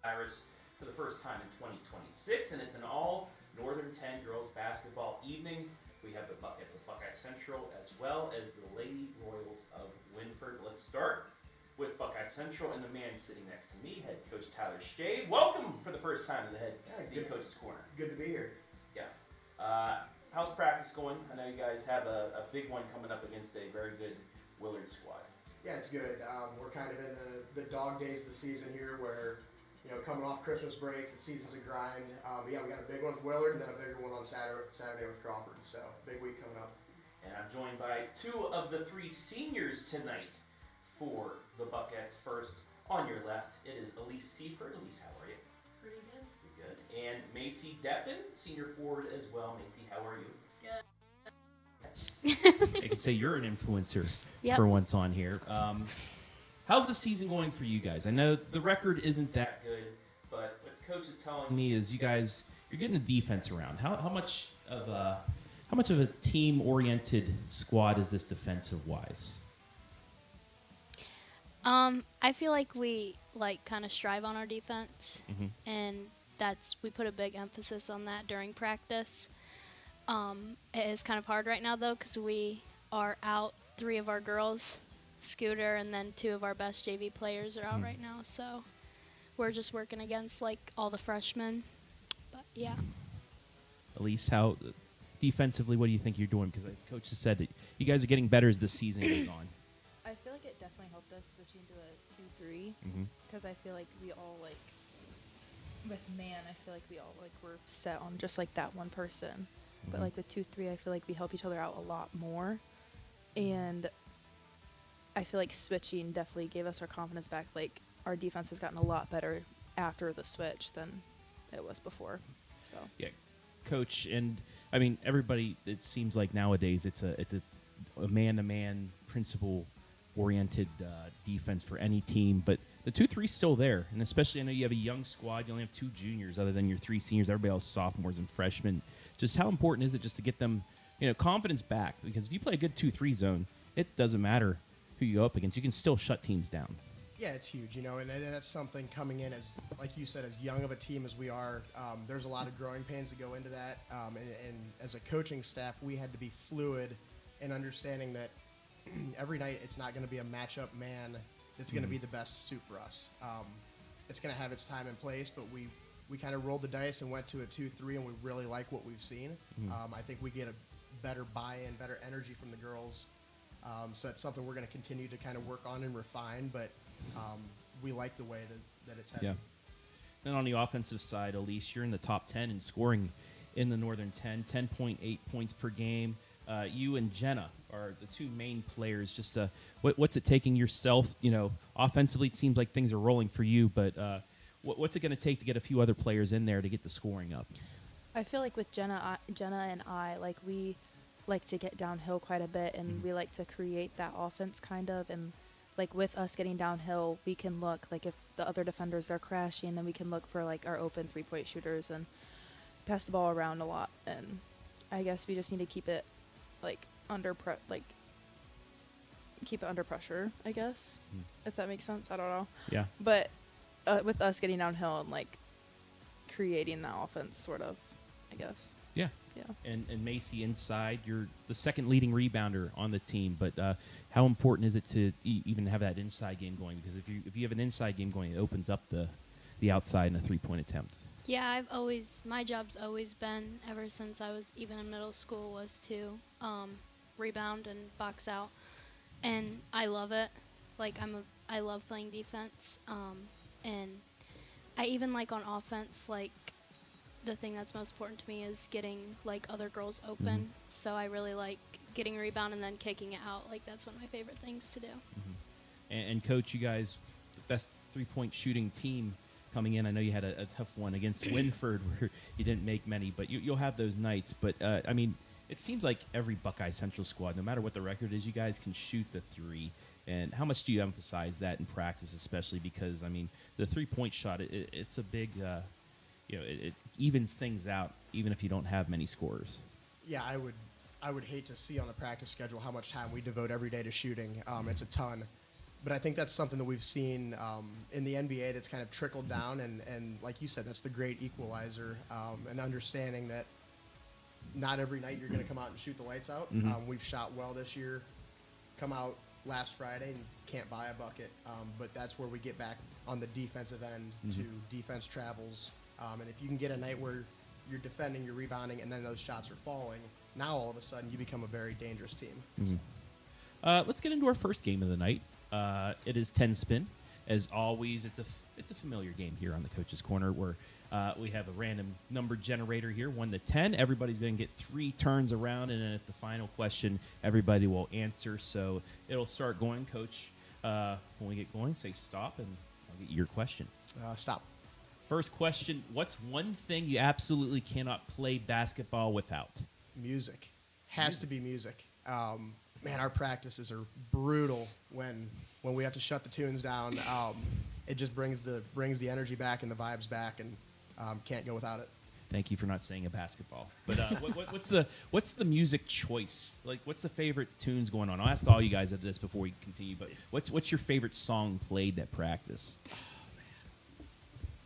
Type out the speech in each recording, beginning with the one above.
Bucyrus for the first time in 2026, and it's an all Northern 10 girls basketball evening. We have the Buckets of Buckeye Central as well as the Lady Royals of Wynford. Let's start with Buckeye Central and the man sitting next to me, head coach Tyler Shade. Welcome for the first time to the head coach's corner. Good to be here. Yeah. How's practice going? I know you guys have a big one coming up against a very good Willard squad. Yeah, it's good. We're kind of in the dog days of the season here where, coming off Christmas break, the season's a grind. But yeah, we got a big one with Willard and then a bigger one on Saturday with Crawford. So, big week coming up. And I'm joined by two of the three seniors tonight for the Buckets. First, on your left, it is Elise Seaford. Elise, how are you? Pretty good. Pretty good. And Macy Deppin, senior forward as well. Macy, how are you? Good. I could say you're an influencer Yep. for once on here. How's the season going for you guys? I know the record isn't that good, but what coach is telling me is you're getting the defense around. How much of a team-oriented squad is this defensive-wise? I feel like we kind of strive on our defense, and we put a big emphasis on that during practice. It is kind of hard right now though because we are out 3 of our girls, Scooter, and then 2 of our best JV players are out right now. So we're just working against all the freshmen. But yeah. Elise, how defensively, what do you think you're doing? Because coach has said that you guys are getting better as the season goes on. I feel like it definitely helped us switching to a 2-3 because I feel like we all with man, I feel like we all were set on just that one person. But with 2-3, I feel like we help each other out a lot more, and I feel like switching definitely gave us our confidence back. Our defense has gotten a lot better after the switch than it was before. So Yeah, coach, and I mean everybody. It seems like nowadays it's a man-to-man principle-oriented defense for any team. But the 2-3's still there, and especially I know you have a young squad. You only have 2 juniors, other than your 3 seniors. Everybody else sophomores and freshmen. Just how important is it just to get them, confidence back? Because if you play a good 2-3 zone, it doesn't matter who you go up against. You can still shut teams down. Yeah, it's huge, and that's something coming in as, like you said, as young of a team as we are. There's a lot of growing pains that go into that, and as a coaching staff, we had to be fluid in understanding that every night it's not going to be a matchup man that's going to be the best suit for us. It's going to have its time and place, but we kind of rolled the dice and went to a 2-3, and we really like what we've seen. I think we get a better buy-in, better energy from the girls. So that's something we're going to continue to kind of work on and refine, but we like the way that it's headed. Yeah. Then on the offensive side, Elise, you're in the top 10 in scoring in the Northern 10, 10.8 points per game. You and Jenna are the 2 main players. Just what's it taking yourself? Offensively, it seems like things are rolling for you, but what's it going to take to get a few other players in there to get the scoring up? I feel like with Jenna and I, we like to get downhill quite a bit, and we like to create that offense kind of. And with us getting downhill, we can look if the other defenders are crashing, then we can look for our open 3-point shooters and pass the ball around a lot. And I guess we just need to keep it keep it under pressure, I guess, if that makes sense. I don't know. Yeah. But with us getting downhill and creating that offense, sort of, I guess. Yeah. Yeah. And Macy inside, you're the second leading rebounder on the team. But how important is it to even have that inside game going? Because if you have an inside game going, it opens up the outside in a 3-point attempt. Yeah, my job's always been, ever since I was even in middle school, was to rebound and box out. And I love it. I love playing defense. And I even on offense, the thing that's most important to me is getting other girls open. So I really like getting a rebound and then kicking it out. That's one of my favorite things to do. And coach, you guys, the best 3-point shooting team coming in. I know you had a tough one against Wynford where you didn't make many, but you'll have those nights. But I mean, it seems like every Buckeye Central squad, no matter what the record is, you guys can shoot the 3. And how much do you emphasize that in practice, especially because, I mean, the 3-point shot, it's a big, it evens things out, even if you don't have many scorers. Yeah, I would hate to see on the practice schedule how much time we devote every day to shooting. It's a ton. But I think that's something that we've seen in the NBA that's kind of trickled down, and like you said, that's the great equalizer, and understanding that not every night you're going to come out and shoot the lights out. We've shot well this year, come out last Friday and can't buy a bucket, but that's where we get back on the defensive end to defense travels, and if you can get a night where you're defending, you're rebounding, and then those shots are falling, now all of a sudden you become a very dangerous team. Let's get into our first game of the night. It is 10 spin. As always, it's a familiar game here on the Coach's Corner where we have a random number generator here, 1 to 10. Everybody's going to get 3 turns around, and then at the final question, everybody will answer. So it'll start going, Coach. When we get going, say stop, and I'll get your question. Stop. First question, what's one thing you absolutely cannot play basketball without? Music. Has to be music. Man, our practices are brutal when we have to shut the tunes down. It just brings the energy back and the vibes back, and can't go without it. Thank you for not saying a basketball. But what's the music choice? Like, what's the favorite tunes going on? I'll ask all you guys at this before we continue. But what's your favorite song played at practice?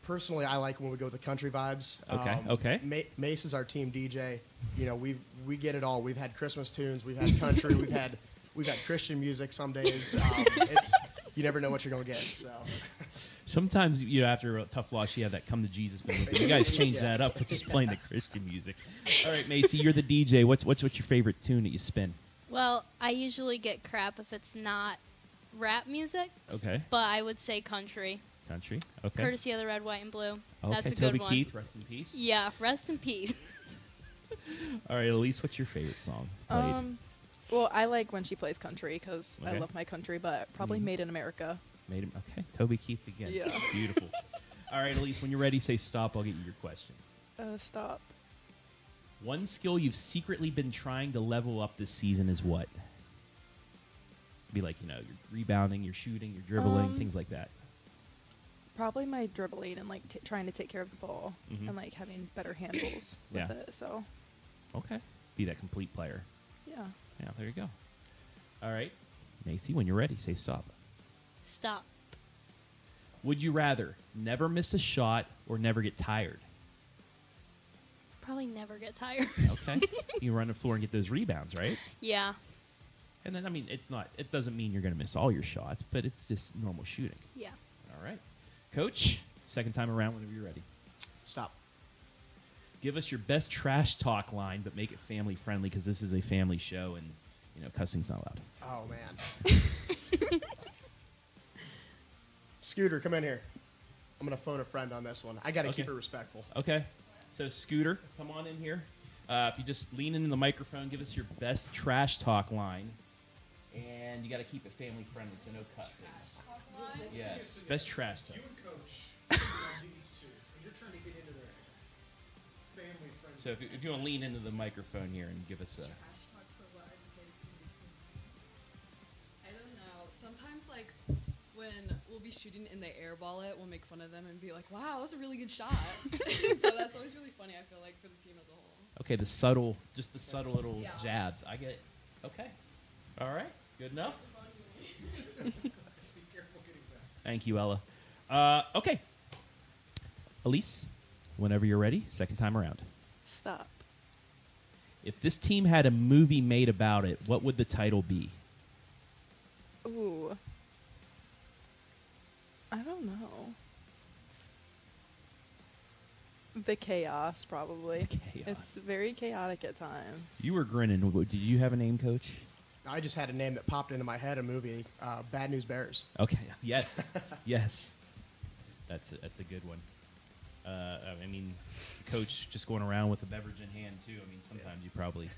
Personally, I like when we go with the country vibes. Okay. Mace is our team DJ. You know, we get it all. We've had Christmas tunes, we've had country, we've had Christian music some days. It's you never know what you're gonna get. So sometimes after a tough loss, you have that come to Jesus moment. You guys change that up with just playing the Christian music. All right, Macy, you're the DJ. What's your favorite tune that you spin? Well, I usually get crap if it's not rap music. Okay. But I would say country. Country. Okay. Courtesy of the Red, White, and Blue. Okay. That's a Toby good one. Keith, rest in peace. Yeah, rest in peace. All right, Elise, what's your favorite song played? Well, I like when she plays country because I Okay. love my country, but probably Made in America. Okay, Toby Keith again. Yeah. Beautiful. All right, Elise, when you're ready, say stop. I'll get you your question. Stop. One skill you've secretly been trying to level up this season is what? Be like, you're rebounding, you're shooting, you're dribbling, things like that. Probably my dribbling and like trying to take care of the ball and like having better handles with it. So. Okay. Be that complete player. Yeah. Yeah, there you go. All right. Macy, when you're ready, say stop. Stop. Would you rather never miss a shot or never get tired? Probably never get tired. Okay. You run the floor and get those rebounds, right? Yeah. And then, it doesn't mean you're going to miss all your shots, but it's just normal shooting. Yeah. All right. Coach, second time around whenever you're ready. Stop. Give us your best trash talk line, but make it family friendly because this is a family show and, cussing's not allowed. Oh man. Scooter, come in here. I'm gonna phone a friend on this one. I gotta keep it respectful. Okay. So Scooter, come on in here. If you just lean into the microphone, give us your best trash talk line, and you got to keep it family friendly, so no cussing. Yes, best trash talk. You and Coach these two. You're trying to get into their family friendly. So if you want to lean into the microphone here and give us a. Trash talk for what I'd say to Mason. I don't know. Sometimes, like, when we'll be shooting and they airball it, we'll make fun of them and be like, wow, that was a really good shot. So that's always really funny, I feel like, for the team as a whole. Okay, the subtle little Yeah. jabs. I get it. Okay. All right. Good enough. Be careful getting back. Thank you, Ella. Okay. Elise, whenever you're ready, second time around. Stop. If this team had a movie made about it, what would the title be? Ooh. I don't know. The chaos, probably. Chaos. It's very chaotic at times. You were grinning. Did you have a name, Coach? I just had a name that popped into my head. A movie, Bad News Bears. Okay. Yes. Yes. That's a good one. Coach just going around with a beverage in hand too. Sometimes you probably,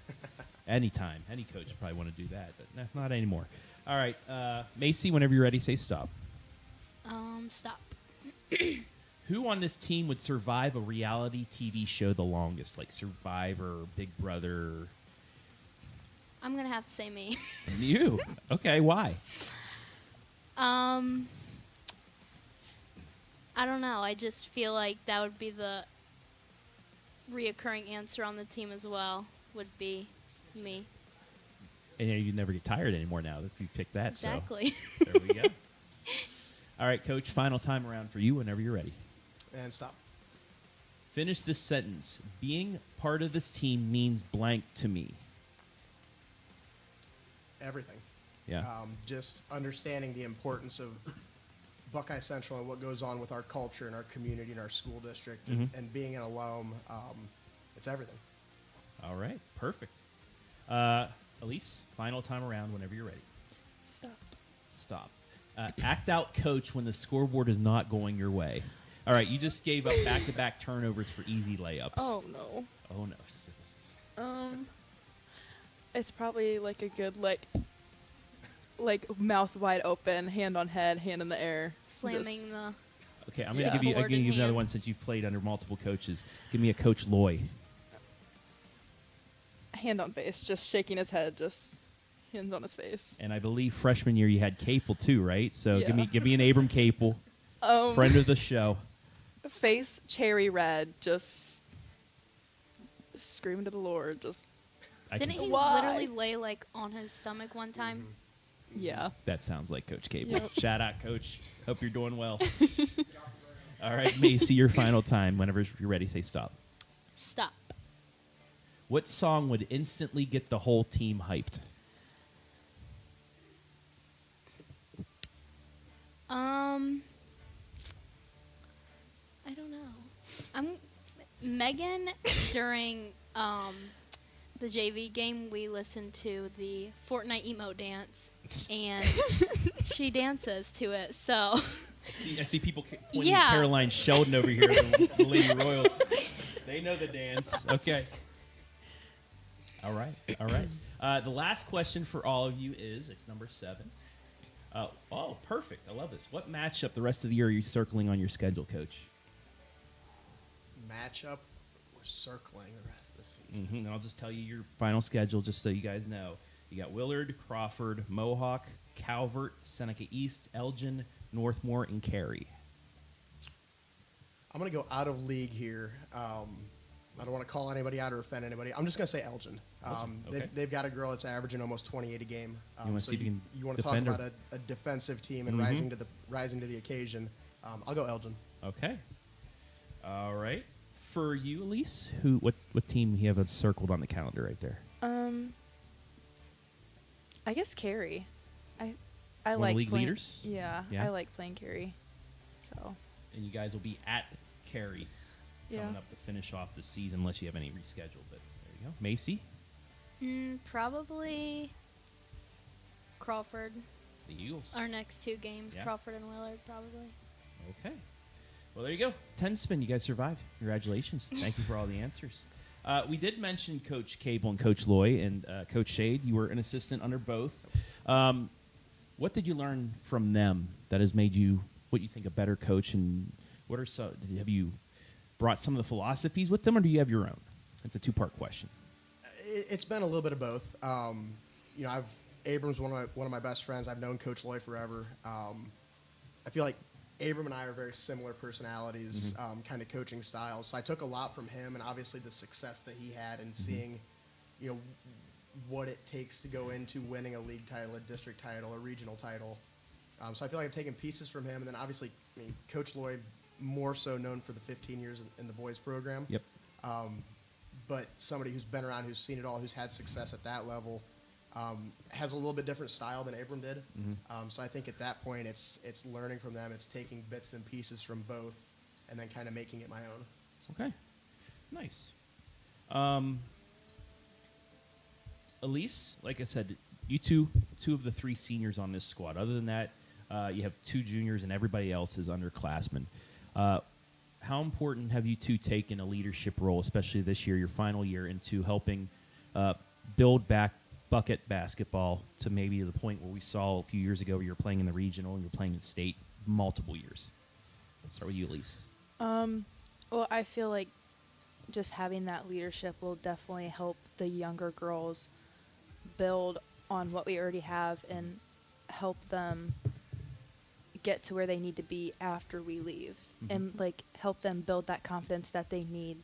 any coach probably want to do that, but not anymore. All right, Macy, whenever you're ready, say stop. Stop. Who on this team would survive a reality TV show the longest, like Survivor, Big Brother? I'm gonna have to say me. You? Okay, why? I don't know. I just feel like that would be the reoccurring answer on the team as well. Would be me. And you never get tired anymore now if you pick that. Exactly. So there we go. All right, Coach, final time around for you whenever you're ready. And stop. Finish this sentence. Being part of this team means blank to me. Everything. Yeah. Just understanding the importance of Buckeye Central and what goes on with our culture and our community and our school district, and being an alum, it's everything. All right, perfect. Elise, final time around whenever you're ready. Stop. Act out, coach, when the scoreboard is not going your way. All right, you just gave up back-to-back turnovers for easy layups. Oh no. Oh, no. It's probably like a good like mouth wide open, hand on head, hand in the air. Slamming Just- the. Okay, I'm going Yeah. to give you, Board in another hand. one since you've played under multiple coaches. Give me a Coach Loy. hand on face, just shaking his head, just hands on his face. And I believe freshman year you had Capel too, right? So Yeah. give me an Abram Capel, friend of the show. Face cherry red, just screaming to the Lord, just I can Didn't s- he Why? literally lay like on his stomach one time? yeah. That sounds like Coach Capel. Yep. Shout out, Coach. Hope you're doing well. All right, Macy, your final time. Whenever you're ready, say stop. Stop. What song would instantly get the whole team hyped? I don't know. Megan during the JV game. We listened to the Fortnite emo dance, and she dances to it. So I see people pointing Yeah. at Caroline Sheldon over here, the Lady Royal. They know the dance. Okay. All right. The last question for all of you is, it's number 7. Oh, perfect. I love this. What matchup the rest of the year are you circling on your schedule, Coach? Matchup, we're circling the rest of the season. And I'll just tell you your final schedule just so you guys know. You got Willard, Crawford, Mohawk, Calvert, Seneca East, Elgin, Northmore, and Cary. I'm going to go out of league here. I don't want to call anybody out or offend anybody. I'm just going to say Elgin. Elgin, okay. They've got a girl that's averaging almost 28 a game. You wanna so see if you can you want to talk defend her? about a defensive team and Mhm. rising to the occasion. I'll go Elgin. Okay. All right. For you, Elise, what team you have circled on the calendar right there? I guess Carrie. I One of like the league playing, leaders? Yeah, Yeah. I like playing Carrie. So And you guys will be at Cary coming up to finish off the season unless you have any rescheduled. But there you go. Macy, probably Crawford. the Eagles. Our next 2 games, Yeah. Crawford and Willard, probably. Okay. Well, there you go. 10 spin. You guys survived. Congratulations. Thank you for all the answers. We did mention Coach Cable and Coach Loy and Coach Shade. You were an assistant under both. What did you learn from them that has made you what you think a better coach? And what are have you brought some of the philosophies with them, or do you have your own? It's a 2-part question. It's been a little bit of both. Abram's one of my best friends. I've known Coach Loy forever. I feel like Abram and I are very similar personalities, kind of coaching styles. So I took a lot from him, and obviously the success that he had in seeing, what it takes to go into winning a league title, a district title, a regional title. So I feel like I've taken pieces from him, and then obviously, Coach Lloyd, more so known for the 15 years in the boys program. Yep. But somebody who's been around, who's seen it all, who's had success at that level, has a little bit different style than Abram did. So I think at that point, it's learning from them. It's taking bits and pieces from both, and then kind of making it my own. Okay. Nice. Elise, like I said, you two of the 3 seniors on this squad. Other than that, you have 2 juniors, and everybody else is underclassmen. How important have you two taken a leadership role, especially this year, your final year, into helping build back bucket basketball to maybe the point where we saw a few years ago where you were playing in the regional and you're playing in state multiple years? Let's start with you, Elise. well, I feel like just having that leadership will definitely help the younger girls build on what we already have and help them get to where they need to be after we leave, and help them build that confidence that they need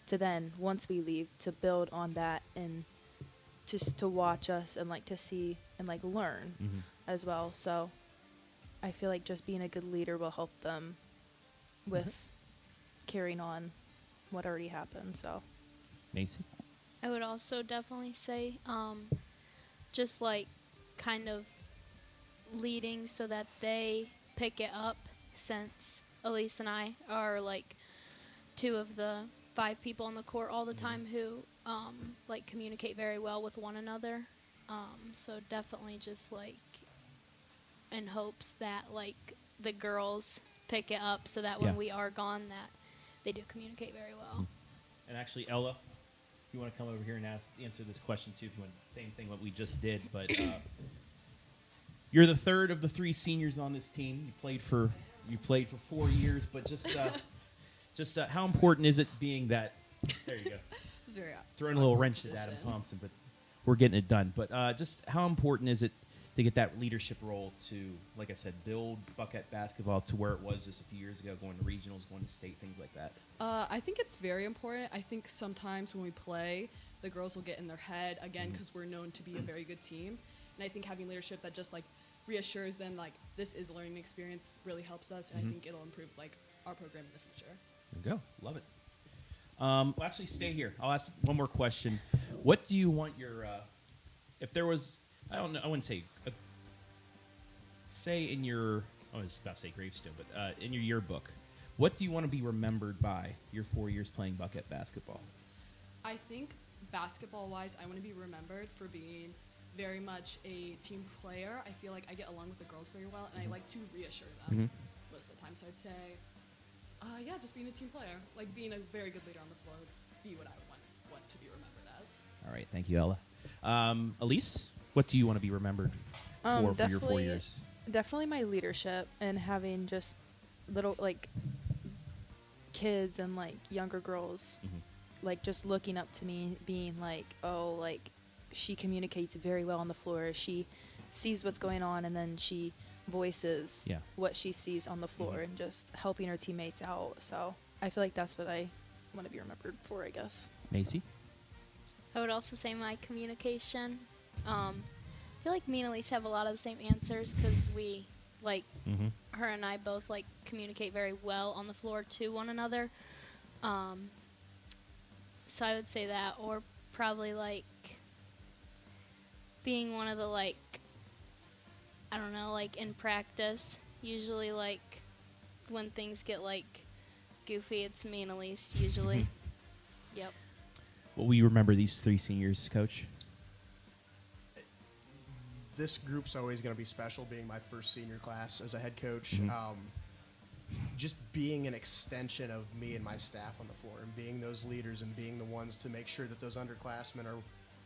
to then, once we leave, to build on that and just to watch us and like to see and like learn as well. So I feel like just being a good leader will help them with carrying on what already happened. So Macy? I would also definitely say just like kind of leading so that they pick it up, since Elise and I are like 2 of the 5 people on the court all the time who like communicate very well with one another. So definitely just like in hopes that like the girls pick it up so that when we are gone that they do communicate very well. And actually, Ella, if you want to come over here and answer this question too, if you want, same thing what we just did, but you're the third of the 3 seniors on this team. You played for 4 years, but just how important is it being that? There you go. Very Throwing a little wrench at Adam Thompson, but we're getting it done. But just how important is it to get that leadership role to, like I said, build Buckeye basketball to where it was just a few years ago, going to regionals, going to state, things like that? I think it's very important. I think sometimes when we play, the girls will get in their head, again, because we're known to be a very good team. And I think having leadership that just, like, reassures them, like, this is a learning experience really helps us, and I think it'll improve, like, our program in the future. There you go. Love it. Well, actually, stay here. I'll ask one more question. What do you want your, if there was, I don't know, I wouldn't say, say in your, I was about to say gravestone, but in your yearbook, what do you want to be remembered by your 4 years playing Buckeye basketball? I think basketball-wise, I want to be remembered for being very much a team player. I feel like I get along with the girls very well, and I like to reassure them most of the time. So I'd say, yeah, just being a team player, like being a very good leader on the floor would be what I would want to be remembered as. All right. Thank you, Ella. Elise, what do you want to be remembered for your 4 years? Definitely my leadership and having just little like kids and like younger girls like just looking up to me, being like, oh, like she communicates very well on the floor. She sees what's going on and then she voices what she sees on the floor and just helping her teammates out. So I feel like that's what I want to be remembered for, I guess. Macy? I would also say my communication. I feel like me and Elise have a lot of the same answers because we, like, her and I both, like, communicate very well on the floor to one another. So I would say that, or probably, like, being one of the, like, I don't know, like, in practice, usually, like, when things get, like, goofy, it's me and Elise, usually. Yep. What will you remember these 3 seniors, Coach? This group's always going to be special, being my first senior class as a head coach. Just being an extension of me and my staff on the floor and being those leaders and being the ones to make sure that those underclassmen are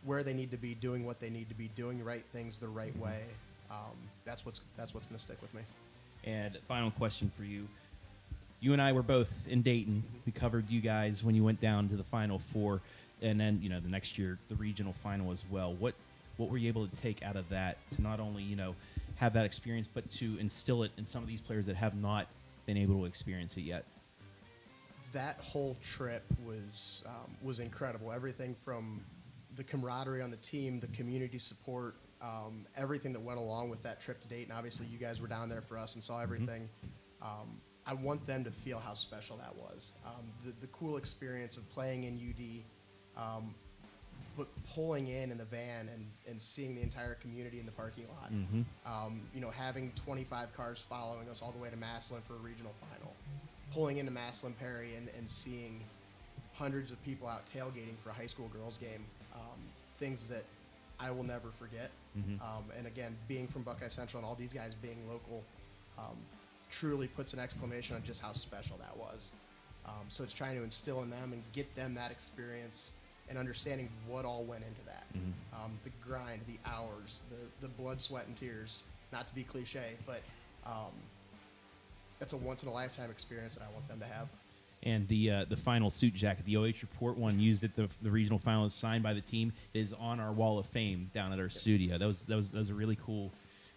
where they need to be, doing what they need to be, doing the right things the right way. That's what's going to stick with me. And final question for you. You and I were both in Dayton. We covered you guys when you went down to the Final Four, and then, you know, the next year, the regional final as well. What were you able to take out of that to not only, you know, have that experience, but to instill it in some of these players that have not been able to experience it yet? That whole trip was incredible. Everything from the camaraderie on the team, the community support, everything that went along with that trip to Dayton. Obviously, you guys were down there for us and saw everything. I want them to feel how special that was. The cool experience of playing in UD, but pulling in the van and seeing the entire community in the parking lot. You know, having 25 cars following us all the way to Massillon for a regional final. Pulling into Massillon Perry and seeing hundreds of people out tailgating for a high school girls game. Things that I will never forget. And again, being from Buckeye Central and all these guys being local, truly puts an exclamation on just how special that was. So it's trying to instill in them and get them that experience and understanding what all went into that. The grind, the hours, the blood, sweat, and tears. Not to be cliche, but that's a once-in-a-lifetime experience that I want them to have. And the final suit jacket, the OH Report one used at the regional final, is signed by the team, is on our wall of fame down at our studio. That was a really cool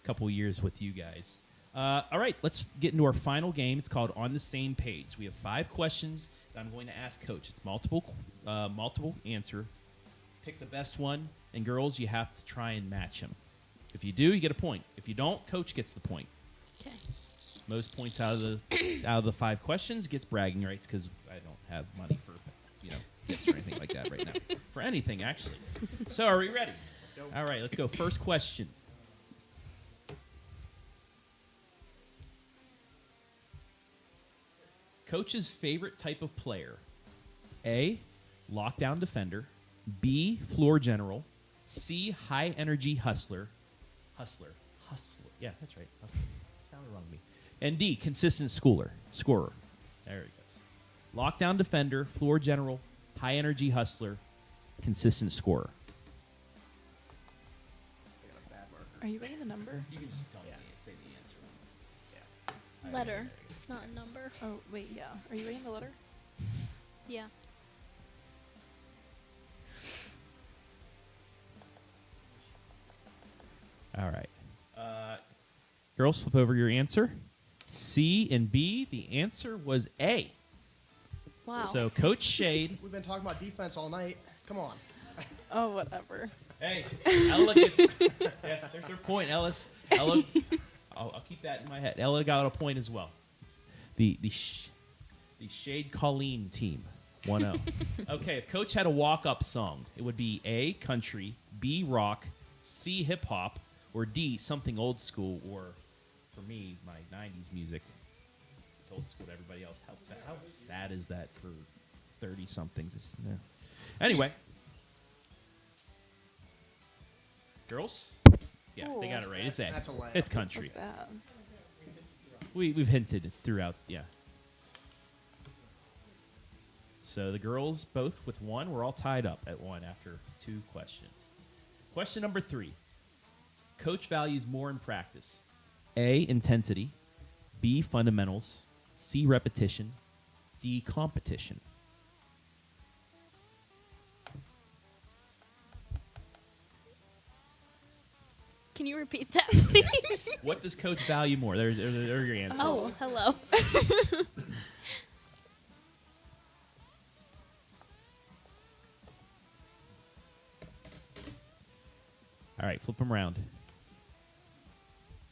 couple years with you guys. All right, let's get into our final game. It's called On the Same Page. We have 5 questions that I'm going to ask Coach. It's multiple answer pick the best one, and girls, you have to try and match them. If you do, you get a point. If you don't, coach gets the point. Okay. Most points out of the 5 questions gets bragging rights because I don't have money for gifts or anything like that right now. For anything, actually. So are we ready? Let's go. All right, let's go. First question. Coach's favorite type of player. A, lockdown defender. B, floor general. C, high energy hustler. Hustler. Yeah, that's right. Hustler. Sounded wrong to me. And D, consistent scorer. There he goes. Lockdown defender, floor general, high energy hustler, consistent scorer. I got a bad marker. Are you writing the number? You can just tell me and say the answer. Yeah. Letter. It's not a number. Oh, wait, yeah. Are you writing the letter? Yeah. All right. Girls, flip over your answer. C and B, the answer was A. Wow. So Coach Shade. We've been talking about defense all night. Come on. Oh, whatever. Hey, Ella gets. Yeah, there's their point, Ellis. Ella, I'll keep that in my head. Ella got a point as well. The Shade Colleen team, 1-0. Okay, if Coach had a walk-up song, it would be A, country, B, rock, C, hip-hop, or D, something old school, or, for me, my 90s music. It's old school to everybody else. How sad is that for 30-somethings? Anyway. Girls? Yeah, they got it right. It's A. That's a layup. It's country. That's bad. We've hinted throughout, yeah. So the girls both with 1. We're all tied up at 1 after 2 questions. Question number 3. Coach values more in practice. A, intensity. B, fundamentals. C, repetition. D, competition. Can you repeat that, please? What does Coach value more? There are your answers. Oh, hello. All right, flip them around.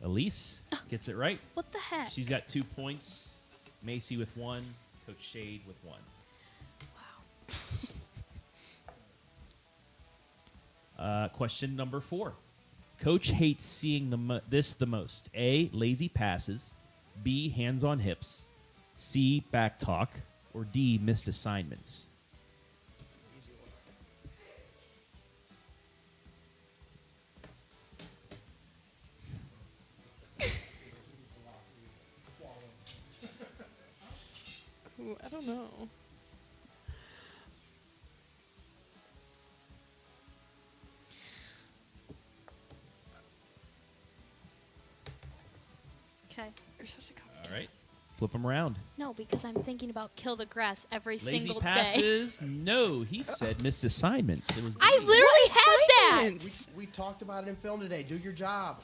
Elise gets it right. What the heck? She's got 2 points. Macy with 1. Coach Shade with 1. Question number 4. Coach hates seeing the most. A, lazy passes. B, hands on hips. C, back talk. Or D, missed assignments. Easy one. Ooh, I don't know. Okay. You're such a coach. All right. Flip them around. No, because I'm thinking about kill the grass every Lazy single day. passes. No, he said missed assignments. It was I D. literally had that. Assignments? We talked about it in film today. Do your job.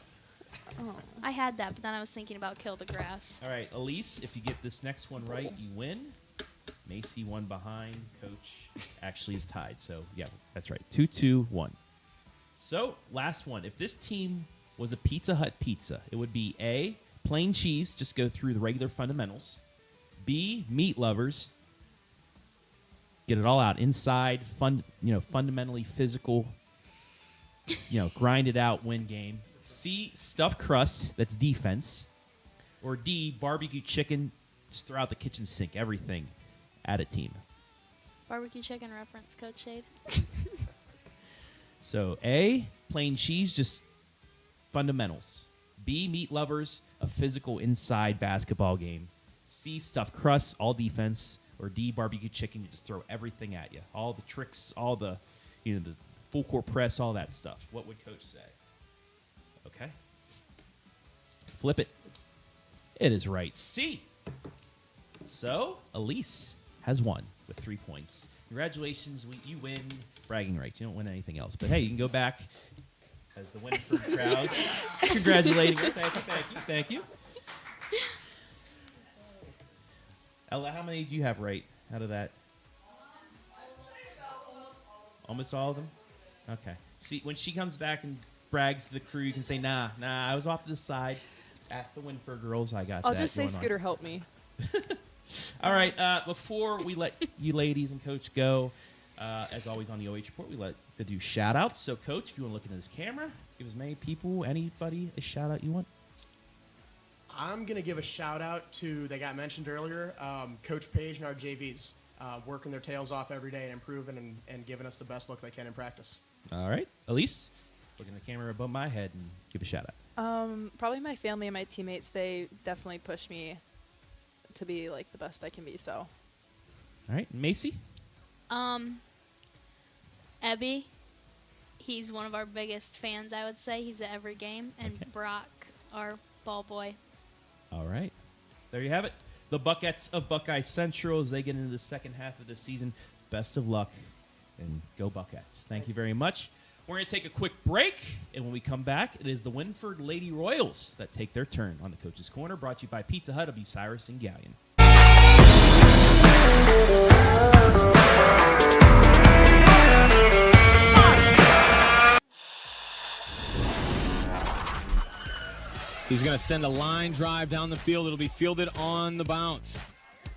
Oh. I had that, but then I was thinking about kill the grass. All right, Elise, if you get this next one right, you win. Macy 1 behind. Coach actually is tied. So, yeah, that's right. 2-2-1. So, last one. If this team was a Pizza Hut pizza, it would be A, plain cheese, just go through the regular fundamentals. B, meat lovers, get it all out inside, fundamentally physical, grind it out, win game. C, stuffed crust, that's defense. Or D, barbecue chicken, just throw out the kitchen sink, everything at a team. Barbecue chicken reference, Coach Shade. So A, plain cheese, just fundamentals. B, meat lovers, a physical inside basketball game. C, stuffed crust, all defense. Or D, barbecue chicken, you just throw everything at you. All the tricks, all the full court press, all that stuff. What would Coach say? Okay. Flip it. It is right. C. So, Elise has won with 3 points. Congratulations. You win bragging rights. You don't win anything else. But, hey, you can go back as the Wynford crowd congratulating you. Thank you. Ella, how many do you have right out of that? I'd say about almost all of them. Almost all of them? Okay. See, when she comes back and brags to the crew, you can say, nah, I was off to the side. Ask the Wynford girls. I got I'll that just say going on. Scooter help me. All right. Before we let you ladies and Coach go, as always on the OH Report, we like to do shout-outs. So, Coach, if you want to look into this camera, give as many people, anybody, a shout-out you want. I'm going to give a shout out to, they got mentioned earlier, Coach Page and our JVs, working their tails off every day and improving and giving us the best look they can in practice. All right. Elise, look in the camera above my head and give a shout-out. Probably my family and my teammates. They definitely push me to be like the best I can be. So. All right. Macy? Ebby, he's one of our biggest fans, I would say. He's at every game. And Okay. Brock, our ball boy. All right. There you have it. The Buckettes of Buckeye Central as they get into the second half of the season. Best of luck and go Buckettes. Thank you very much. We're going to take a quick break, and when we come back, it is the Wynford Lady Royals that take their turn on the Coach's Corner, brought to you by Pizza Hut of Bucyrus and Galion. He's going to send a line drive down the field. It'll be fielded on the bounce.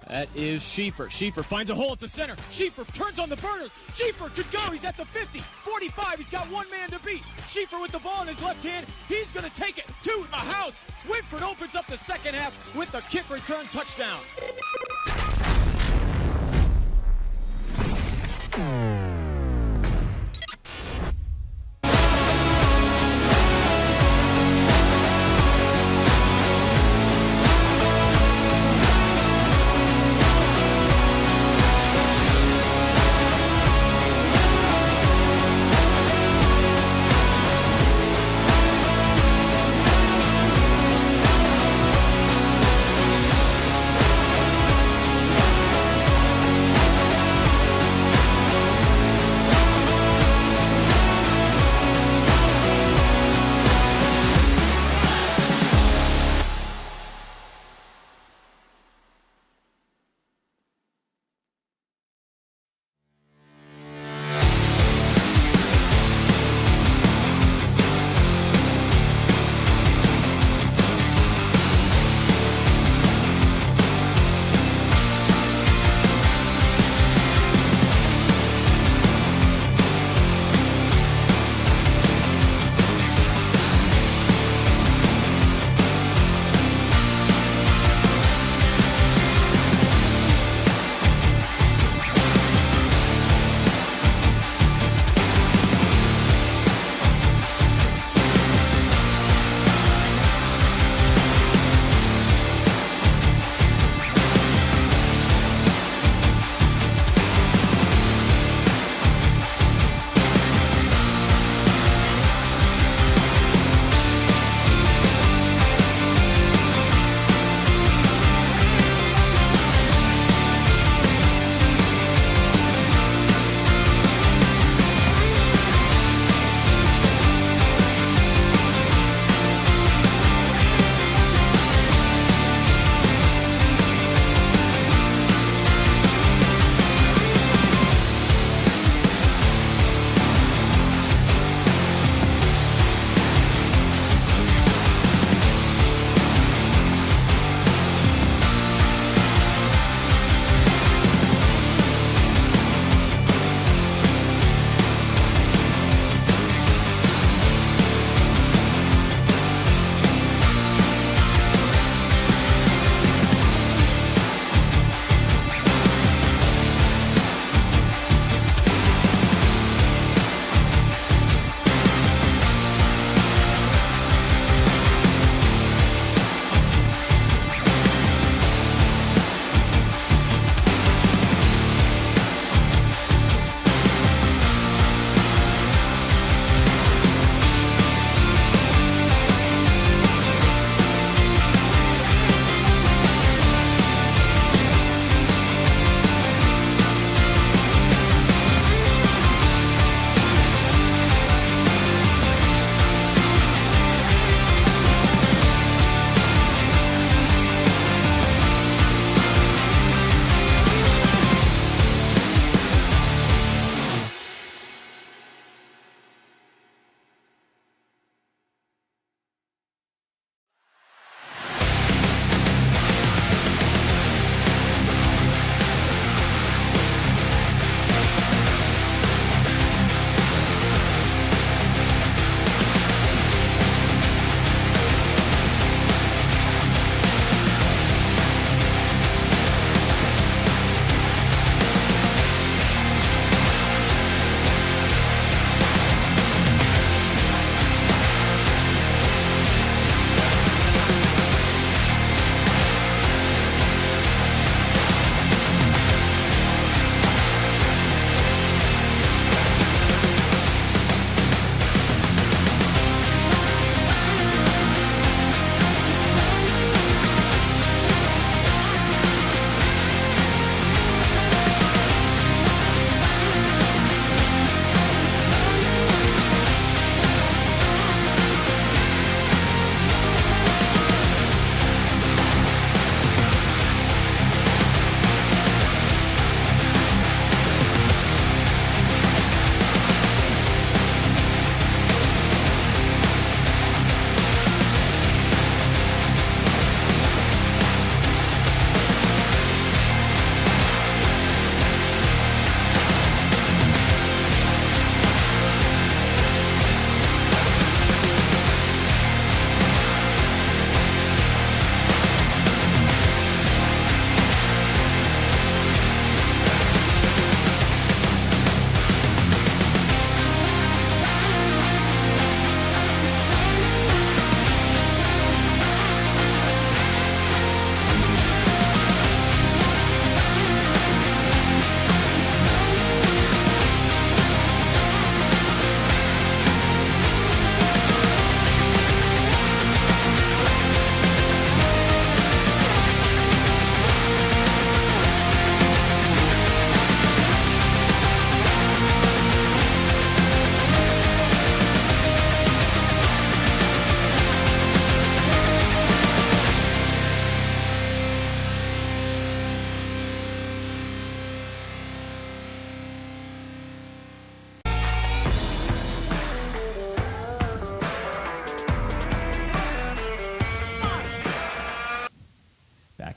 That is Schieffer. Schieffer finds a hole at the center. Schieffer turns on the burners. Schieffer could go. He's at the 50, 45. He's got one man to beat. Schieffer with the ball in his left hand. He's going to take it to the house. Wynford opens up the second half with the kick return touchdown.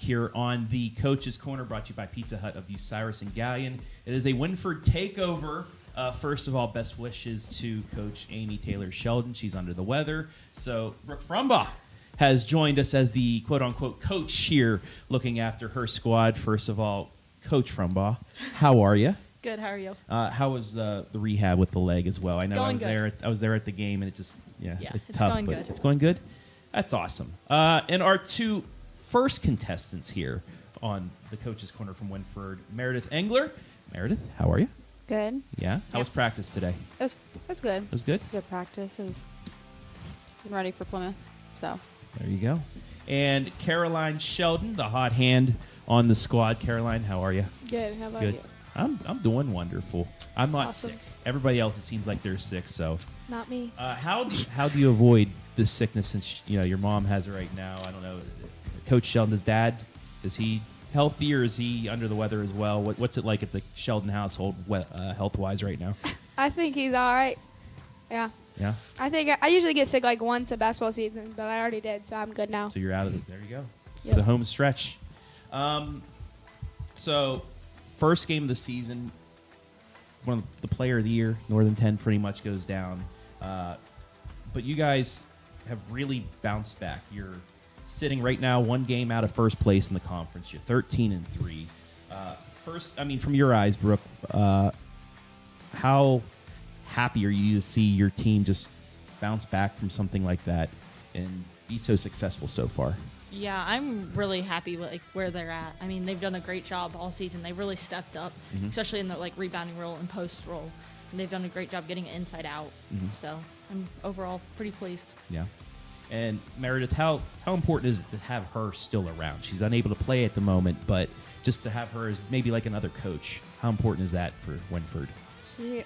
here on the Coach's Corner, brought to you by Pizza Hut of Bucyrus and Galion. It is a Wynford takeover. First of all, best wishes to Coach Amy Taylor Sheldon. She's under the weather. So Brooke Frumbaugh has joined us as the quote-unquote coach here, looking after her squad. First of all, Coach Frumbaugh, how are you? Good. How are you? How was the rehab with the leg as well? I know I was good. there. I was there at the game, and it just it's tough. going but good. It's going good. That's awesome. And our two first contestants here on the Coach's Corner from Wynford, Meredith Engler. Meredith, how are you? Good. Yeah. How was practice today? It was good. It was good. Good practice. It was getting ready for Plymouth. So There you go. And Caroline Sheldon, the hot hand on the squad. Caroline, how are you? Good. How about Good. you? I'm doing wonderful. I'm not Awesome. sick. Everybody else, it seems like they're sick. So, Not me. how do you avoid this sickness since your mom has it right now? I don't know. Coach Sheldon's dad, is he healthy or is he under the weather as well? What's it like at the Sheldon household health wise right now? I think he's all right. Yeah. Yeah. I think I usually get sick like once a basketball season, but I already did, so I'm good now. So you're out of it. There you go. Yep. For the home stretch. So first game of the season, one of the player of the year, Northern 10 pretty much goes down. But you guys have really bounced back. You're sitting right now one game out of first place in the conference. You're 13-3. First, I mean, from your eyes, Brooke, how happy are you to see your team just bounce back from something like that and be so successful so far? Yeah, I'm really happy with where they're at. I mean, they've done a great job all season. They really stepped up, especially in the rebounding role and post role. And they've done a great job getting it inside out. So I'm overall pretty pleased. Yeah. And Meredith, how important is it to have her still around? She's unable to play at the moment, but just to have her as maybe like another coach, how important is that for Wynford? She's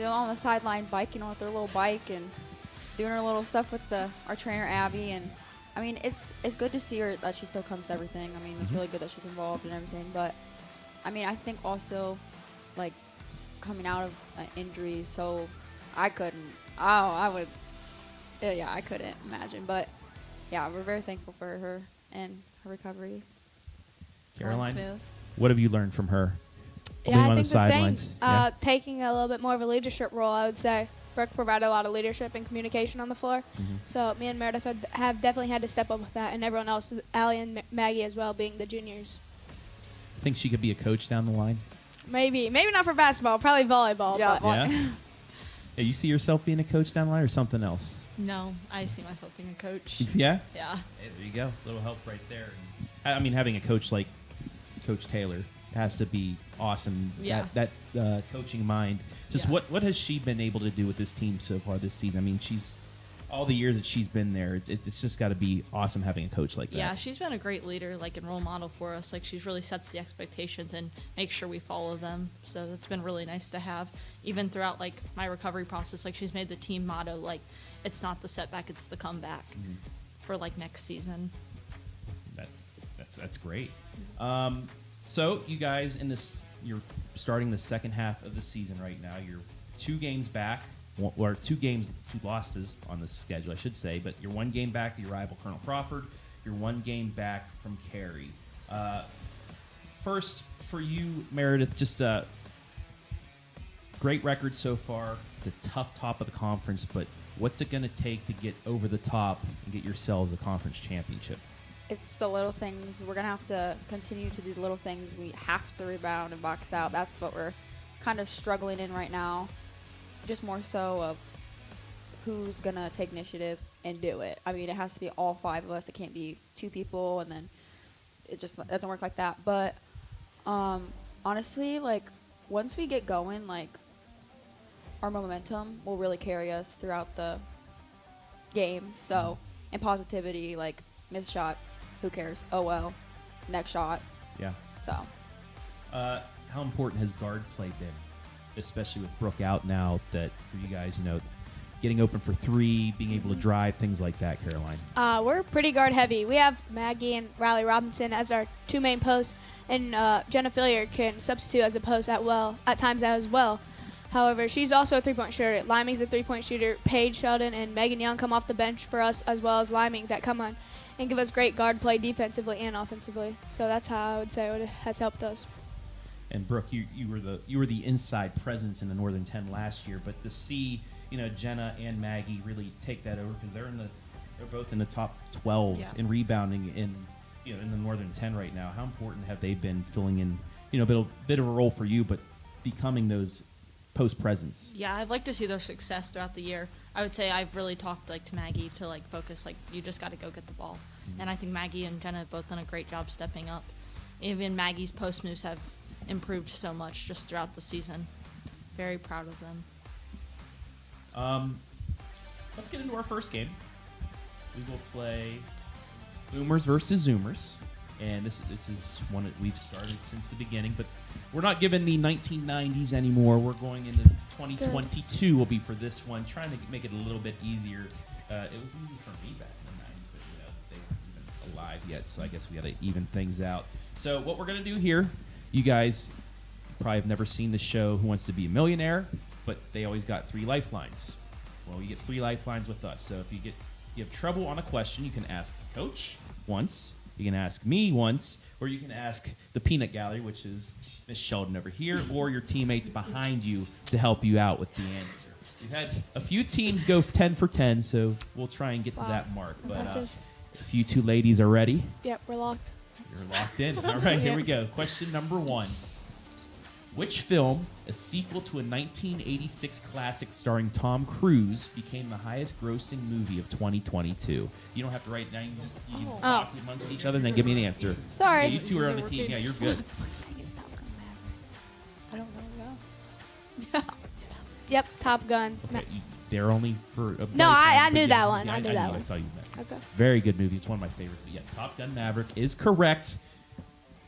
on the sideline biking with her little bike and doing her little stuff with our trainer Abby, and I mean it's good to see her that she still comes to everything. I mean, it's really good that she's involved and everything, but I mean I think also coming out of an injury, so I couldn't imagine, but yeah, we're very thankful for her and her recovery. Caroline, Smooth. what have you learned from her? Yeah, Being I on think the the same. sidelines. Yeah. Taking a little bit more of a leadership role, I would say. Brooke provided a lot of leadership and communication on the floor. So me and Meredith have definitely had to step up with that, and everyone else, Allie and Maggie as well, being the juniors. Think she could be a coach down the line? Maybe not for basketball, probably volleyball. Yeah. But Yeah. Hey, you see yourself being a coach down the line or something else? No, I see myself being a coach. Yeah? Yeah. Hey, there you go. A little help right there. I mean, having a coach like Coach Taylor has to be awesome. Yeah. That coaching mind. Just Yeah. what has she been able to do with this team so far this season? I mean, all the years that she's been there, it's just got to be awesome having a coach like that. Yeah, she's been a great leader, and role model for us. She's really sets the expectations and makes sure we follow them. So it's been really nice to have, even throughout my recovery process. She's made the team motto it's not the setback, it's the comeback for next season. That's great. So you guys you're starting the second half of the season right now. You're 2 games back, or 2 losses on the schedule, I should say. But you're 1 game back of your rival Colonel Crawford. You're 1 game back from Cary. First, for you, Meredith, just a great record so far. It's a tough top of the conference, but what's it going to take to get over the top and get yourselves a conference championship? It's the little things. We're going to have to continue to do the little things. We have to rebound and box out. That's what we're kind of struggling in right now. Just more so of who's going to take initiative and do it. I mean, it has to be all 5 of us. It can't be 2 people, and then it just doesn't work like that. But honestly, once we get going, our momentum will really carry us throughout the games. So, and positivity, missed shot, who cares? Oh well, next shot. Yeah. So. How important has guard play been, especially with Brooke out now? That for you guys, getting open for 3, being able to drive, things like that. Caroline. we're pretty guard heavy. We have Maggie and Riley Robinson as our 2 main posts, and Jenna Fillier can substitute as a post at times as well. However, she's also a 3-point shooter. Liming's a 3-point shooter. Paige Sheldon and Megan Young come off the bench for us, as well as Liming that come on. and give us great guard play defensively and offensively. So that's how I would say it has helped us. And Brooke, you were the inside presence in the Northern 10 last year, but to see Jenna and Maggie really take that over because they're both in the top 12 in rebounding in the Northern 10 right now. How important have they been filling in a bit of a role for you, but becoming those post presence? Yeah, I'd like to see their success throughout the year. I would say I've really talked to Maggie to focus you just got to go get the ball, and I think Maggie and Jenna have both done a great job stepping up. Even Maggie's post moves have improved so much just throughout the season. Very proud of them. Let's get into our first game. We will play Boomers versus Zoomers, and this is one that we've started since the beginning, but we're not given the 1990s anymore. We're going into 2022 will be for this one, trying to make it a little bit easier. It was easy for me back in the 90s, but they weren't even alive yet, so I guess we got to even things out. So what we're going to do here, you guys probably have never seen the show Who Wants to Be a Millionaire, but they always got 3 lifelines. Well, you get 3 lifelines with us. So if you have trouble on a question, you can ask the coach once, you can ask me once, or you can ask the peanut gallery, which is Miss Sheldon over here, or your teammates behind you to help you out with the answer. We've had a few teams go 10 for 10, so we'll try and get to that mark. Impressive. But if you two ladies are ready, Yep, we're locked. you're locked in. All right, here we go. Question number 1. Which film, a sequel to a 1986 classic starring Tom Cruise, became the highest-grossing movie of 2022? You don't have to write it down. You can just talk amongst each other and then give me an answer. Sorry. Yeah, you two are on the team. Yeah, you're good. I don't know. Yep, Top Gun. Okay, they're only for a No, I boyfriend, knew but that yeah, one. yeah, I knew that one. I saw you met. Okay. Very good movie. It's one of my favorites. But yes, Top Gun Maverick is correct.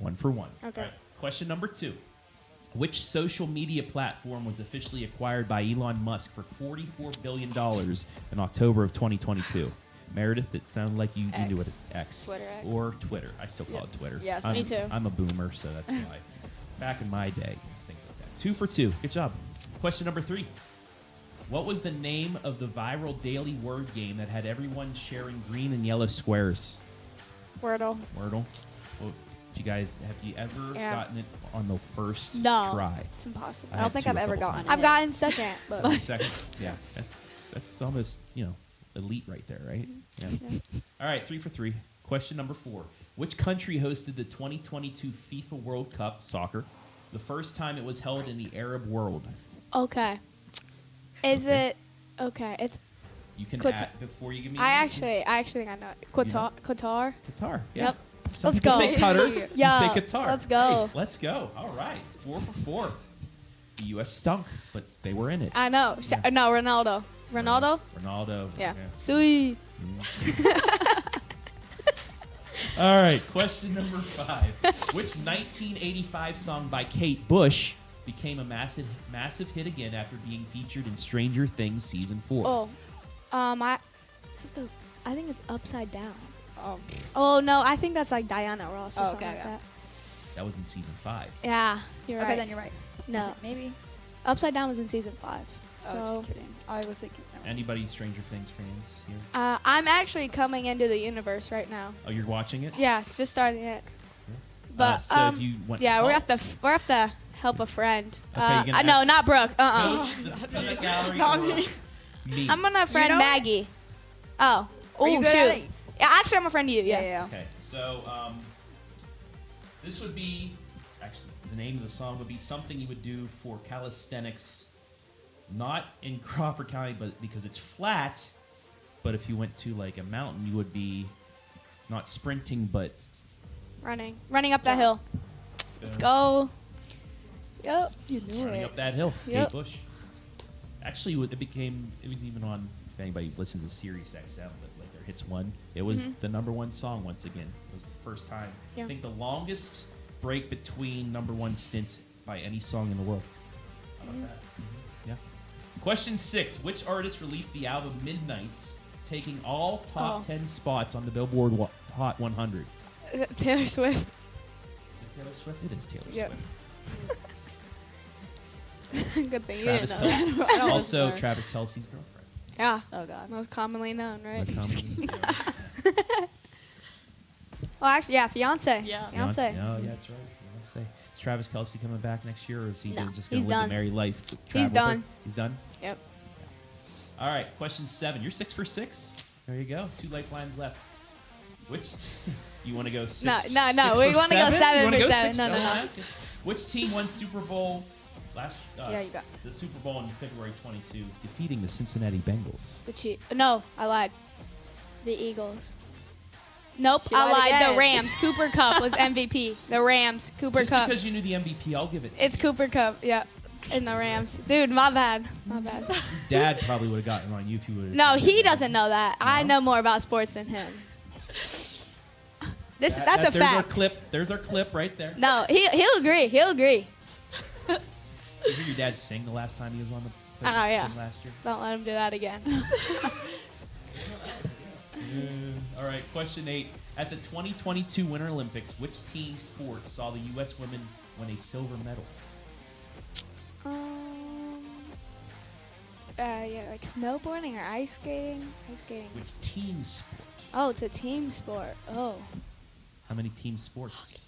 1 for 1. Okay. All right, question number 2. Which social media platform was officially acquired by Elon Musk for $44 billion in October of 2022? Meredith, it sounded like you knew what it's X. Twitter X. Or Twitter. I still call it Twitter. Yes, me too. I'm a boomer, so that's why. Back in my day, things like that. 2 for 2. Good job. Question number 3. What was the name of the viral daily word game that had everyone sharing green and yellow squares? Wordle. Wordle. Well, have you ever gotten it on the first No. try? It's impossible. I don't think I've ever gotten it. I've gotten second, but Second? Yeah. That's almost, elite right there, right? Yeah. All right, 3 for 3. Question number 4. Which country hosted the 2022 FIFA World Cup soccer, the first time it was held in the Arab world? okay. Is Okay. it okay? It's You can Qatar. add before you give me I an answer. actually think I know it. You know? Qatar. Qatar. Yeah. Yep. Some Let's people go. say Qatar. Yeah, You say Qatar. let's go. Hey, let's go. All right. 4 for 4. The U.S. stunk, but they were in it. I know. Yeah. No, Ronaldo. Ronaldo. Ronaldo. Yeah. Sweet. All right. Question number 5. Which 1985 song by Kate Bush became a massive hit again after being featured in Stranger Things season 4? I think it's Upside Down. Oh no, I think that's like Diana Ross or something okay, like yeah. that. That was in season 5. Yeah, you're Okay, right. then you're right. No, Maybe. Upside Down was in season 5. Oh, So just kidding. I was thinking. Anybody Stranger Things fans here? I'm actually coming into the universe right now. Oh, you're watching it? Yeah, it's just starting it. But so do you want yeah, help? we have to help a friend. Okay, you're gonna no, ask not Brooke. Coach, the peanut gallery, Not or me. me? I'm gonna friend know it? Maggie. Oh, Are you oh good shoot. at it? Yeah, actually, I'm a friend of you. Yeah. Yeah. Okay, so this would be actually the name of the song would be something you would do for calisthenics, not in Crawford County, but because it's flat. But if you went to like a mountain, you would be not sprinting, but Running up that hill. Let's go. Yep. You knew running it. up that hill. Yep. Kate Bush. Actually, it was even on. If anybody listens to Sirius XM, but like their hits one, it was the #1 song once again. It was the first time. Yeah. I think the longest break between #1 stints by any song in the world. How about that? Yeah. Question 6: which artist released the album Midnights, taking all top 10 spots on the Billboard Hot 100? Taylor Swift. Is it Taylor Swift? It is Taylor Yep. Swift. Good thing you Travis didn't know that. Kelce. I don't Also, listen to her. Travis Kelce's girlfriend. Yeah. Oh God. Most commonly known, right? Most commonly. Oh, actually, yeah, fiance. Yeah. Fiance. Oh, yeah, that's right. Fiance. Is Travis Kelce coming back next year, or is he No, just going he's to live done. the married life? He's done. He's done? Yep. All right, question 7. You're 6 for 6. There you go. 2 lifelines left. Which you want to go 6? No. Six We for want to go 7 You wanna for go 7. six? No. Which team won Super Bowl last? Yeah, you got the Super Bowl in February 22, defeating the Cincinnati Bengals. The Chiefs. No, I lied. The Eagles. Nope, She I lied lied. again. The Rams. Cooper Cup was MVP. The Rams. Cooper Just Cup. because you knew the MVP, I'll give it. It's Cooper Cup. Yeah. And the Rams. Dude, my bad. My bad. Your dad probably would have gotten on you if you would have. No, he doesn't know that. I No? know more about sports than him. That's a There's fact. Our clip. There's our clip right there. No, he'll agree. He'll agree. Did you hear your dad sing the last time he was on the Oh, yeah. thing last year? Don't let him do that again. All right, question 8. At the 2022 Winter Olympics, which team sport saw the U.S. women win a silver medal? Yeah, like snowboarding or ice skating. Ice skating. Which team sport? Oh, it's a team sport. Oh, How many team sports?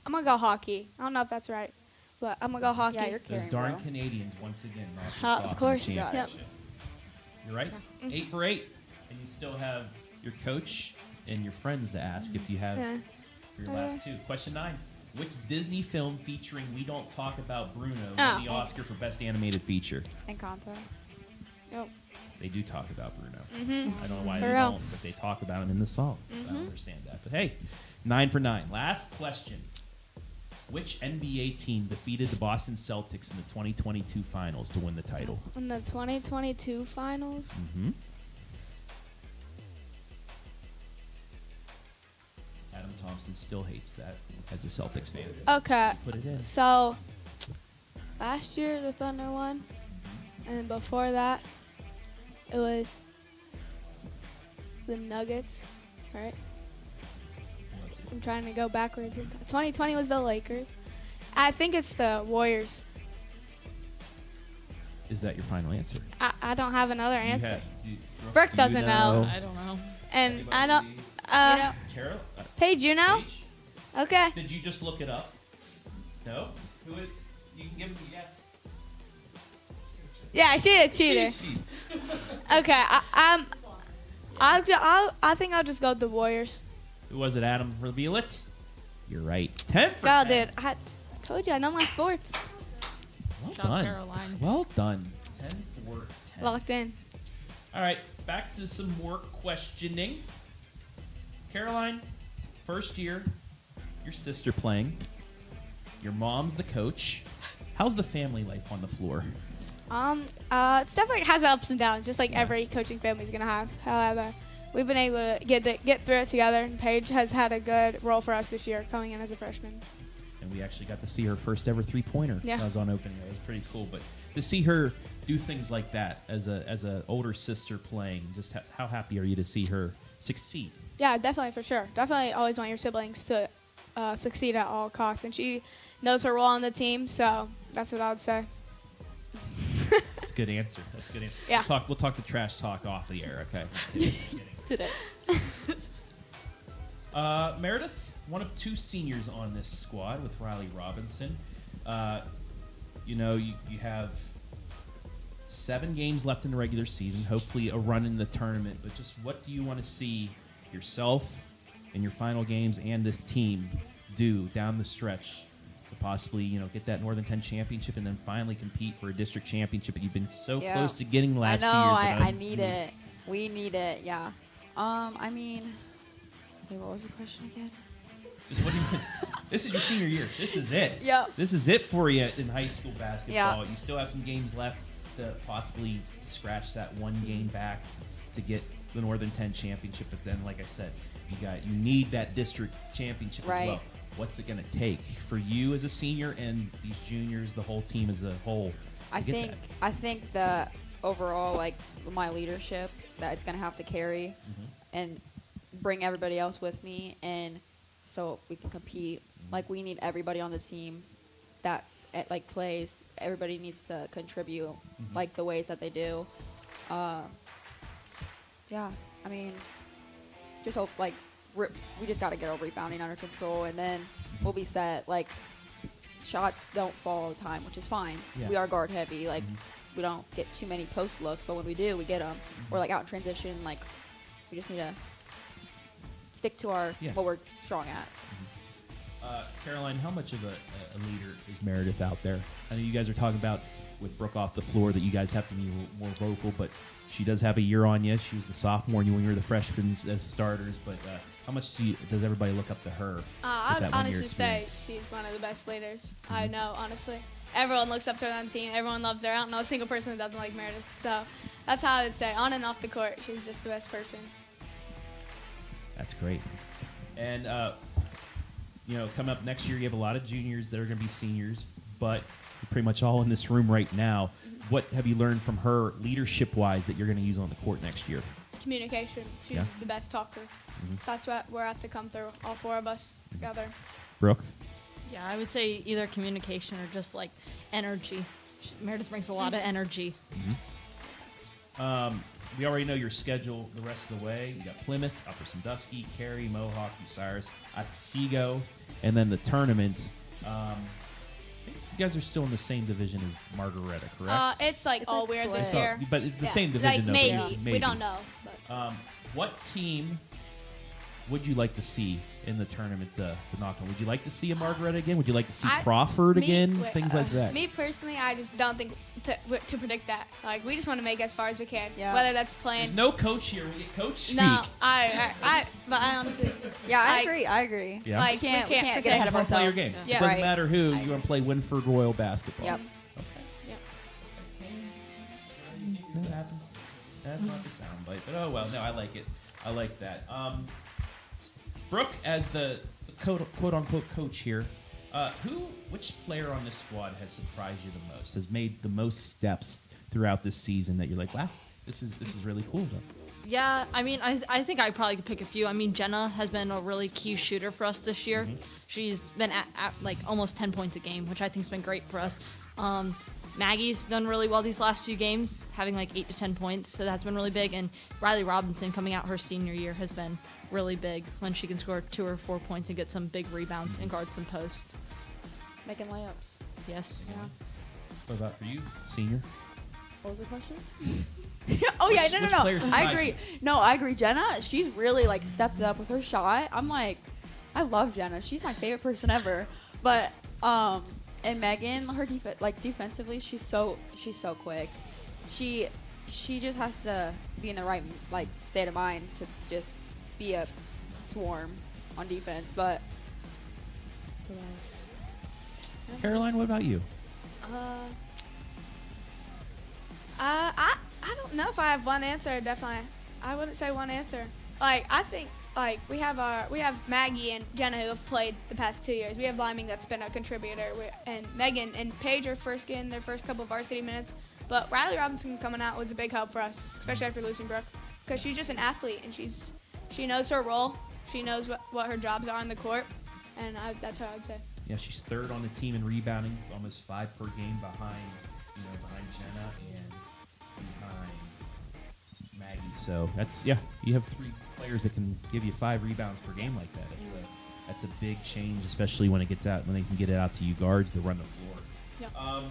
I'm gonna go hockey. I don't know if that's right, but I'm gonna go hockey. Yeah, you're Those carrying, darn bro. Canadians once again. Of course. Yep. Yep. You're right. 8 for 8, and you still have your coach and your friends to ask if you have Yeah. for your last 2. Question 9. Which Disney film featuring We Don't Talk About Bruno Oh. won the Oscar for Best Animated Feature? Encanto. They do talk about Bruno. Mm-hmm. I don't know why For they real. don't, but they talk about him in the song. I Mm-hmm. don't understand that. But hey, 9 for 9. Last question. Which NBA team defeated the Boston Celtics in the 2022 finals to win the title? In the 2022 finals. Mm-hmm. Adam Thompson still hates that as a Celtics fan. Okay. Put it in. So last year the Thunder won, and then before that it was the Nuggets, right? I'm trying to go backwards. 2020 was the Lakers. I think it's the Warriors. Is that your final answer? I don't have another You answer. have- Brooke do you doesn't know. I don't know. And I don't. Anybody? Carol? Paige, you know? Paige? Okay. Did you just look it up? No? Who would, you can give him a yes. Yeah, she's a cheater. Okay. I think I'll just go with the Warriors. Who was it, Adam? Reveal it. You're right. 10 for Go, 10. dude. I told you I know my sports. Well Job, done. Caroline. Well done. 10 for 10. Locked in. All right, back to some more questioning. Caroline, first year, your sister playing. Your mom's the coach. How's the family life on the floor? It's definitely has ups and downs, just like every coaching family's gonna have. However, we've been able to get through it together, and Paige has had a good role for us this year, coming in as a freshman. And we actually got to see her first ever 3-pointer. Yeah. That was on opening. That was pretty cool. But to see her do things like that as a older sister playing, just how happy are you to see her succeed? Yeah, definitely, for sure. Definitely always want your siblings to succeed at all costs, and she knows her role on the team, so that's what I would say. That's a good answer. That's a good answer. Yeah. We'll talk the trash talk off the air, okay? Kidding. Today. Meredith, one of 2 seniors on this squad with Riley Robinson. You have 7 games left in the regular season, hopefully a run in the tournament, but just what do you want to see yourself in your final games and this team do down the stretch to possibly, get that Northern 10 championship and then finally compete for a district championship that you've been so Yeah. close to getting the last I know. 2 years? I need it. We need it. Yeah. I mean, wait, what was the question again? Just what do you, this is your senior year. This is it. Yep. This is it for you in high school basketball. Yeah. You still have some games left to possibly scratch that 1 game back to get the Northern 10 championship. But then, like I said, you need that district championship Right. as well. What's it going to take for you as a senior and these juniors, the whole team as a whole? I to get think that? I think that overall, like my leadership, that it's gonna have to carry and bring everybody else with me, and so we can compete. Like we need everybody on the team that plays. Everybody needs to contribute like the ways that they do. Yeah, I mean, just hope like we just got to get our rebounding under control, and then we'll be set. Like, shots don't fall all the time, which is fine. Yeah. We are guard heavy. Like, we don't get too many post looks, but when we do, we get them. We're like out in transition. Like, we just need to stick to our what we're strong at. Caroline, how much of a leader is Meredith out there? I know you guys are talking about with Brooke off the floor that you guys have to be more vocal, but she does have a year on you. She was the sophomore when you were the freshmen as starters, but how much does everybody look up to her? I would that 1 year honestly say experience? she's one of the best leaders I know, honestly. Everyone looks up to her on the team. Everyone loves her. I don't know a single person that doesn't like Meredith. So that's how I would say. On and off the court, she's just the best person. That's great. And, coming up next year, you have a lot of juniors that are going to be seniors, but you're pretty much all in this room right now. What have you learned from her leadership-wise that you're going to use on the court next year? Communication. She's the best talker. So that's what we're have to come through, all four of us together. Brooke? Yeah, I would say either communication or just like energy. Meredith brings a lot of energy. We already know your schedule the rest of the way. You got Plymouth, Upper Sandusky, Cary, Mohawk, Bucyrus, Otsego, and then the tournament. I think you guys are still in the same division as Margaretta, correct? It's like all weird split. this year. But it's the same division. Like though, maybe. but We don't know. But. What team would you like to see in the tournament, the knockout? Would you like to see a Margaretta again? Would you like to see Crawford again? Things like that. Me personally, I just don't think to predict that. Like, we just want to make as far as we can. Yeah. Whether that's playing. There's no coach here. We get coach speak. No, but I honestly. Yeah, like, I agree. Yeah. Like, We can't predict get ahead You of want to play your ourselves. game. Yeah. It doesn't Right. matter who. You want to play Wynford Royal basketball. Yep. Okay. Yeah. That happens. That's not the soundbite, but oh well. No, I like it. I like that. Brooke, as the quote unquote coach here, which player on this squad has surprised you the most? Has made the most steps throughout this season that you're like, wow, this is really cool. Yeah, I mean, I think I probably could pick a few. I mean, Jenna has been a really key shooter for us this year. She's been at like almost 10 points a game, which I think's been great for us. Maggie's done really well these last few games, having like 8 to 10 points, so that's been really big. And Riley Robinson coming out her senior year has been really big when she can score 2 or 4 points and get some big rebounds and guard some posts. Making layups. Yes. Yeah. What about for you, senior? What was the question? Oh yeah, Which no. player I surprised agree. you? No, I agree. Jenna, she's really like stepped it up with her shot. I'm like, I love Jenna. She's my favorite person ever. But and Megan, her defensively, she's so quick. She just has to be in the right like state of mind to just be a swarm on defense. But who else? Caroline, what about you? I don't know if I have one answer. Definitely, I wouldn't say one answer. Like, I think like we have Maggie and Jenna who have played the past 2 years. We have Liming that's been a contributor, and Megan and Paige are getting their first couple of varsity minutes. But Riley Robinson coming out was a big help for us, especially after losing Brooke, because she's just an athlete and she knows her role. She knows what her jobs are on the court, and that's how I would say. Yeah, she's third on the team in rebounding, almost 5 per game behind Jenna and behind Maggie. So you have 3 players that can give you 5 rebounds per game like that. That's a big change, especially when it gets out, when they can get it out to you guards to run the floor. Yep. All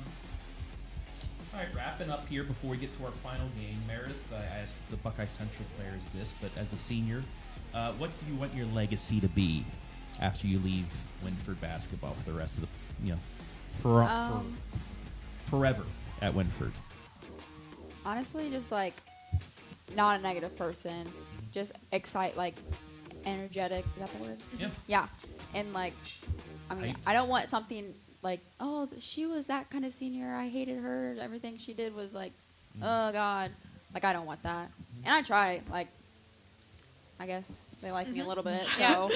right, wrapping up here before we get to our final game. Meredith, I asked the Buckeye Central players this, but as the senior, what do you want your legacy to be after you leave Wynford basketball for the rest of the, forever at Wynford? Honestly, just like not a negative person, just energetic. Is that the word? Yeah. Yeah, and like, I mean, I don't want something like, oh, she was that kind of senior. I hated her. Everything she did was like, oh God, like I don't want that. And I try, like, I guess they like me a little bit. So,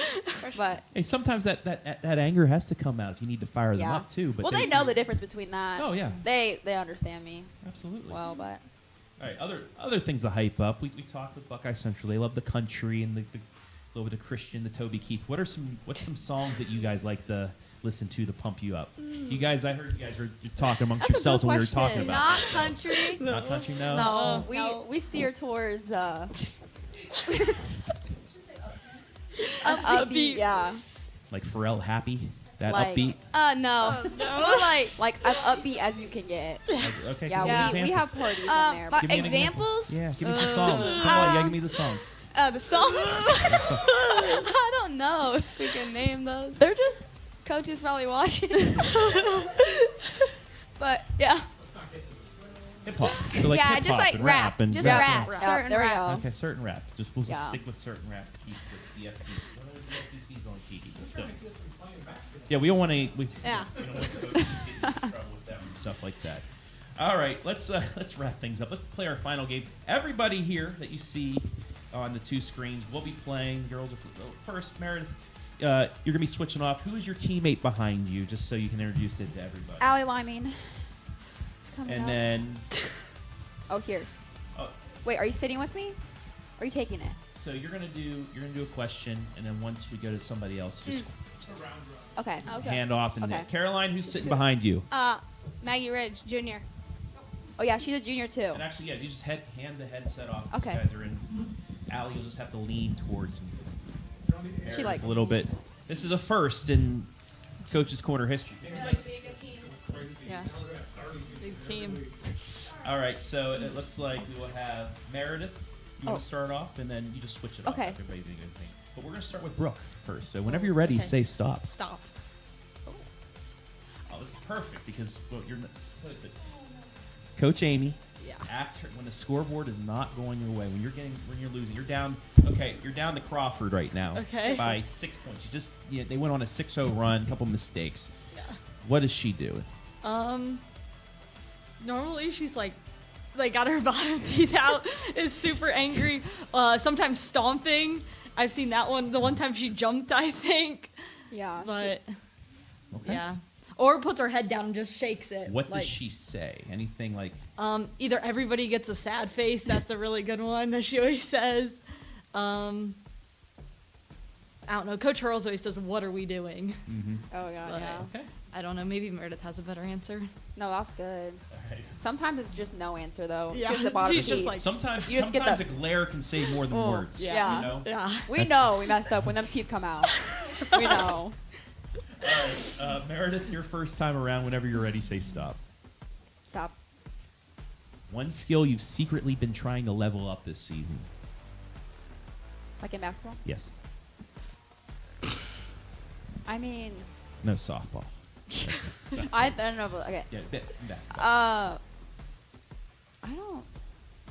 but Hey, sometimes that anger has to come out if you need to fire them yeah. up too. But well, they know the difference between that. Oh yeah. They understand me Absolutely. well, but. All right, other things to hype up. We talked with Buckeye Central. They love the country and the little bit of Christian, the Toby Keith. What's some songs that you guys like to listen to pump you up? You guys, I heard you guys were talking amongst That's a yourselves good when we were question. talking about Not this. country. Not country, no. No, we steer towards Upbeat, yeah. Like Pharrell Happy? That Like- upbeat? No. More like Like as upbeat as you can get. Okay, Yeah, give me an we example. have parties in there. but Give me an examples. Yeah, give me some songs. Come on, you gotta give me the songs. The songs. I don't know if we can name those. They're just Coach is probably watching. But yeah. Hip hop. So like Yeah, hip just hop like and rap. and Just Yeah. rap. Yeah, Certain there we rap. go. Okay, certain rap. We'll just Yeah. stick with certain rap. Keep this the FCC. What are the FCC's on Kiki? Let's go. Yeah, we don't want to. Yeah. We don't want to get in trouble with them and stuff like that. All right, let's wrap things up. Let's play our final game. Everybody here that you see on the two screens will be playing. Girls are first. Meredith, you're gonna be switching off. Who is your teammate behind you, just so you can introduce it to everybody? Allie Liming. It's coming And up. then, Oh, here. oh, Wait, are you sitting with me? Or are you taking it? so you're gonna do a question, and then once we go to somebody else, just Okay. hand off. And Okay. Caroline, who's sitting behind you? Maggie Ridge Jr. Oh yeah, she's a junior too. And actually, yeah, you just hand the headset off. Okay. You guys are in. Allie, you'll just have to lean towards me. She likes a little bit. This is a first in Coach's Corner history. Yeah. Big team. All right, so it looks like we will have Meredith. You want to start off, and then you just switch it off. Okay. Everybody do a good thing. But we're going to start with Brooke first. So whenever you're ready, Okay. say stop. Stop. Oh, this is perfect because you're Coach Amy. Yeah. After when the scoreboard is not going your way, when you're losing, you're down. Okay, you're down to Crawford right now. Okay. By 6 points. They went on a 6-0 run, a couple mistakes. Yeah. What does she do? Normally she's like got her bottom teeth out, is super angry, sometimes stomping. I've seen that one. The one time she jumped, I think. Yeah. But Okay. yeah. Or puts her head down and just shakes it. What like, does she say? Anything like? Either everybody gets a sad face. That's a really good one that she always says. I don't know. Coach Hurls always says, "What are we doing?" Mm-hmm. Oh god, But- yeah. Okay. I don't know. Maybe Meredith has a better answer. No, that's good. All right. Sometimes it's just no answer though. Yeah, Just the bottom she's just teeth. like- Sometimes You just get a the- glare can say more than words. yeah. You know? Yeah. we That's- know we messed up when them teeth come out. We know. All right, Meredith, your first time around. Whenever you're ready, say stop. Stop. One skill you've secretly been trying to level up this season. Like in basketball? Yes. I mean, No softball. I don't know. But, okay. Yeah, basketball. I don't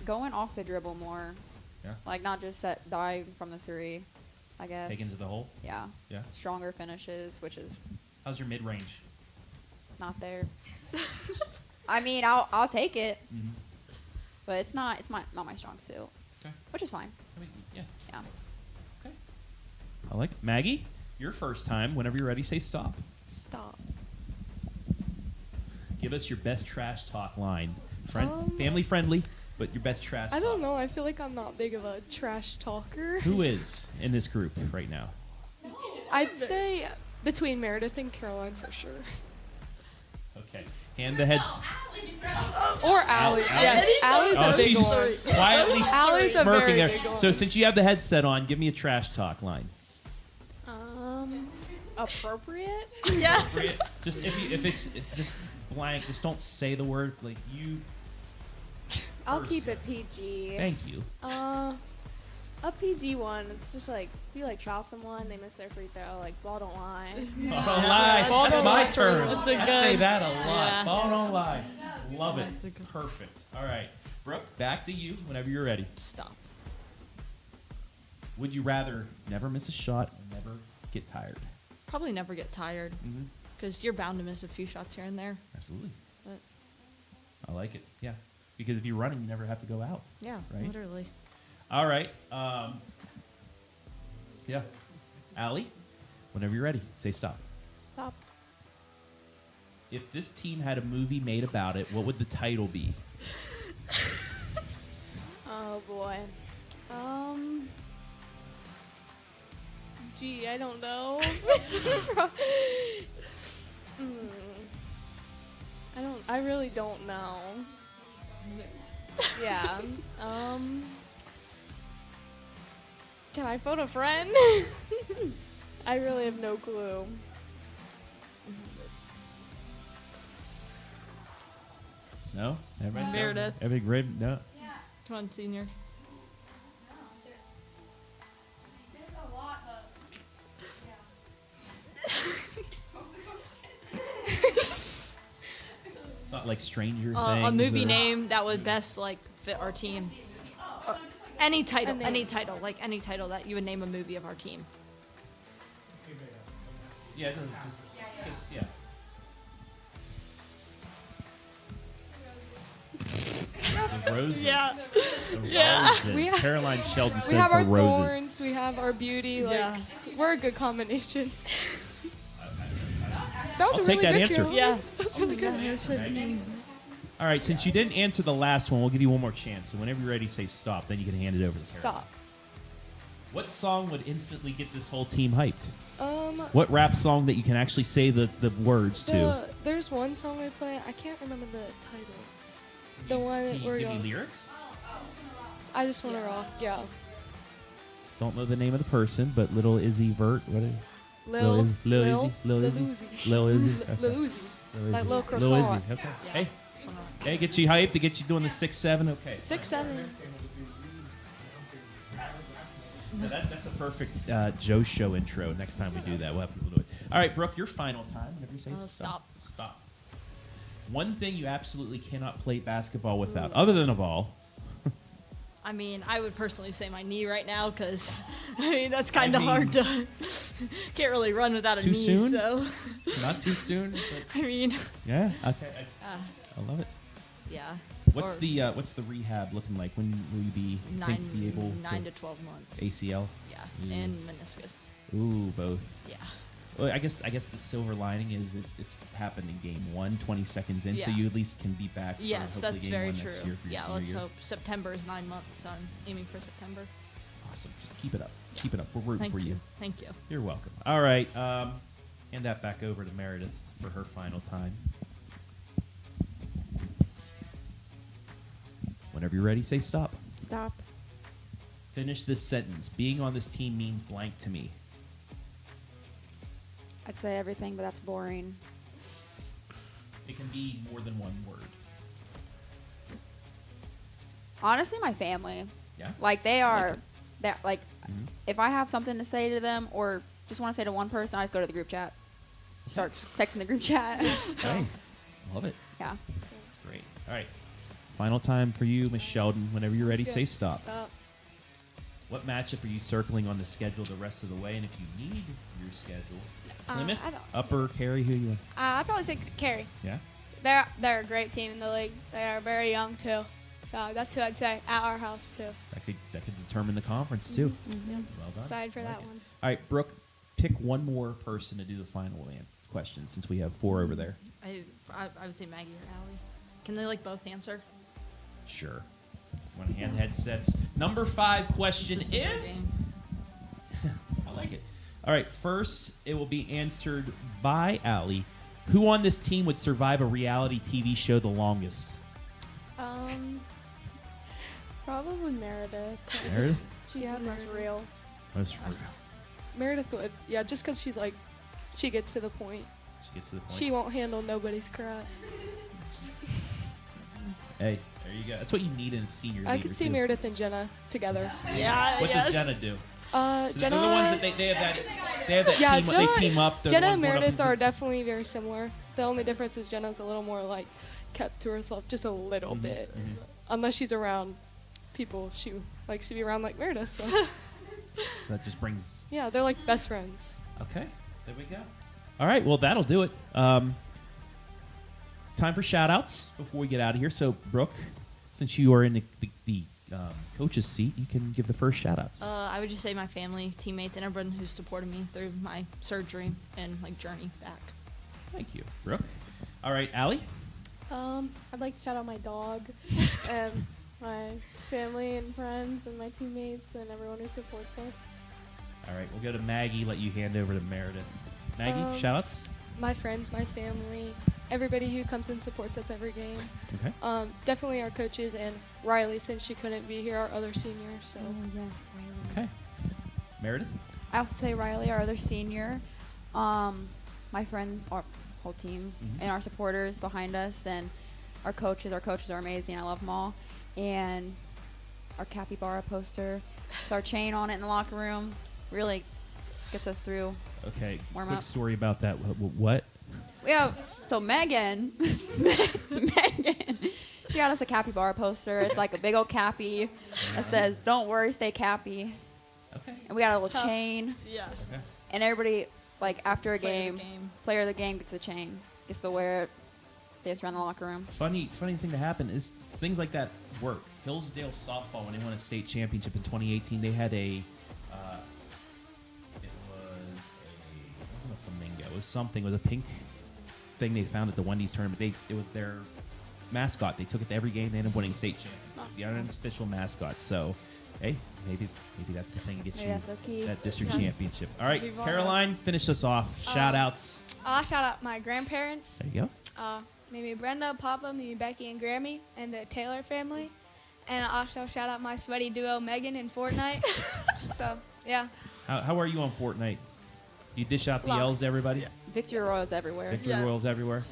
going off the dribble more. Yeah. Like not just set dive from the three. I guess. Take into the hole. Yeah. Yeah. Stronger finishes, which is How's your mid range? not there. I mean, I'll take it, Mm-hmm. but it's not not my strong suit. Okay. Which is fine. I mean, yeah. Yeah. Okay. I like it. Maggie, your first time. Whenever you're ready, say stop. Stop. Give us your best trash talk line. Um, Family friendly, but your best trash I talk. don't know. I feel like I'm not big of a trash talker. Who is in this group right now? I'd say between Meredith and Caroline for sure. Okay. Hand the heads. Or Allie. Yes, Allie's Oh, a big she's one. quietly Allie's a smirking very there. big one. So since you have the headset on, give me a trash talk line. Appropriate? Yeah. Just if it's just blank, just don't say the word. Like you. I'll First, keep yeah. it PG. Thank you. A PG one. It's just like you like foul someone, they miss their free throw. Like ball don't lie. Ball don't lie. Ball That's don't my lie. turn. That's a I good- say that a lot. Yeah. Ball don't lie. Love it. That's a good- Perfect. All right, Brooke, back to you whenever you're ready. Stop. Would you rather never miss a shot or never get tired? Probably never get tired Mm-hmm. because you're bound to miss a few shots here and there. Absolutely. But I like it. Yeah, because if you're running, you never have to go out. yeah, Right. literally. All right. Yeah. Allie, whenever you're ready, say stop. Stop. If this team had a movie made about it, what would the title be? Oh boy. Gee, I don't know. I really don't know. Yeah. Can I phone a friend? I really have no clue. No? Everybody? Meredith. Everybody grade? No? Come on, senior. It's not like Stranger Things. A movie or- name that would best like fit our team. Any title, any title that you would name a movie of our team. Yeah, just yeah. The roses. Yeah. The Yeah. roses. We have- Caroline Sheldon says We have our the roses. thorns, we have our beauty. Like, Yeah. we're a good combination. That was I'll a take really that good answer. Carolyn. Yeah. That's really good. That's just me. All right, since you didn't answer the last one, we'll give you one more chance. So whenever you're ready, say stop. Then you can hand it over to Caroline. Stop. What song would instantly get this whole team hyped? Um, What rap song that you can actually say the words to? there's one song we play. I can't remember the title. The one Can that you we're give me going. lyrics? I just want to rock. Yeah. Don't know the name of the person, but Little Izzy Vert. What? Lil Izzy. Lil Izzy. Lil Izzy. Lil Izzy. Okay. Lil Uzi. Lil That Izzy. little Lil croissant. Izzy. Okay. Yeah. Hey, hey, get you hyped to get you doing the 6-7. Okay. 6'7". So that's a perfect Joe Show intro. Next time we do that, we'll have people do it. All right, Brooke, your final time. Whenever you say Stop. Stop. One thing you absolutely cannot play basketball without, other than a ball. I mean, I would personally say my knee right now because, I mean, that's kind of mean- hard to. Can't really run without a Too knee. soon? So, Not too soon. But I mean, yeah. Okay. uh, I love it. yeah. What's Or the rehab looking like? When will you be be able 9 to 12 months. ACL? Yeah, Mm. and meniscus. Ooh, both. Yeah. Well, I guess the silver lining is it's happened in game 1, 20 seconds in, so Yeah. you at least can be back. For Yes, hopefully that's game very 1 true. Next year for your Yeah, senior let's year. hope. September is 9 months, so I'm aiming for September. Awesome. Just keep it up. Keep it up. We're rooting Thank for you. you. Thank you. You're welcome. All right. Hand that back over to Meredith for her final time. Whenever you're ready, say stop. Stop. Finish this sentence. Being on this team means blank to me. I'd say everything, but that's boring. It can be more than one word. Honestly, my family. Yeah? Like they I are, like it. that like, Mhm. if I have something to say to them or just want to say to one person, I just go to the group chat. Start texting the group chat. Okay. Love it. Yeah. That's great. All right. Final time for you, Miss Sheldon. Whenever you're ready, Sounds say good. stop. Stop. What matchup are you circling on the schedule the rest of the way? And if you need your schedule, Plymouth, I don't- Upper, Carey, who you? I'd probably say Carey. Yeah. They're a great team in the league. They are very young too. So that's who I'd say at our house too. That could determine the conference too. Yeah. Well done. Excited for I like that it. one. All right, Brooke, pick one more person to do the final question since we have 4 over there. I would say Maggie or Allie. Can they like both answer? Sure. One hand headsets. Number 5 question It's a similar is. game. I like it. All right, first it will be answered by Allie. Who on this team would survive a reality TV show the longest? Probably Meredith. Meredith? She's the most real. Most Meredith would. Yeah, just because she's like, she gets to the point. She gets to the point. She won't handle nobody's crap. Hey, there you go. That's what you need in a senior I leader, could see too. Meredith and Jenna together. Yeah. What yes. does Jenna do? So Jenna. they're the ones that they have that Yeah, team. Jenna- They team up. They're the Jenna ones and going up Meredith are against- definitely very similar. The only difference is Jenna's a little more like kept to herself just a little bit. Unless she's around people she likes to be around like Meredith. So So that just brings. yeah, they're like best friends. Okay, there we go. All right, well that'll do it. Time for shout outs before we get out of here. So Brooke, since you are in the coach's seat, you can give the first shout outs. I would just say my family, teammates, and everyone who supported me through my surgery and like journey back. Thank you, Brooke. All right, Allie. I'd like to shout out my dog and my family and friends and my teammates and everyone who supports us. All right, we'll go to Maggie. Let you hand over to Meredith. Maggie, shout outs. My friends, my family, everybody who comes and supports us every game. Okay. Definitely our coaches and Riley since she couldn't be here, our other senior. So Okay. Meredith. I also say Riley, our other senior, my friend, our whole team, and our supporters behind us, and our coaches. Our coaches are amazing. I love them all. And our capybara poster with our chain on it in the locker room really gets us through. Okay, Warm quick up. story about that. What? So Megan, she got us a capybara poster. It's like a big old cappy that says, "Don't worry, stay cappy." Okay. And we got a little chain. Yeah. Okay. And everybody, like, after a Player of game, the game. player of the game gets the chain, gets to wear it, dance around the locker room. Funny thing to happen is things like that work. Hillsdale softball, when they won a state championship in 2018, they had it wasn't a flamingo. It was something. It was a pink thing they found at the Wendy's tournament. It was their mascot. They took it to every game. They ended up winning state championship. The unofficial mascot. So, hey, maybe that's the thing to get Maybe you that's the key. that district championship. All right, Caroline, finish us off. Shout outs. I'll shout out my grandparents. There you go. Maybe Brenda, Papa, maybe Becky and Grammy, and the Taylor family. And I'll also shout out my sweaty duo, Megan, in Fortnite. So, yeah. How are you on Fortnite? You dish out the Locked. yells to everybody? Yeah. Victory Royals everywhere. Victory Royals everywhere?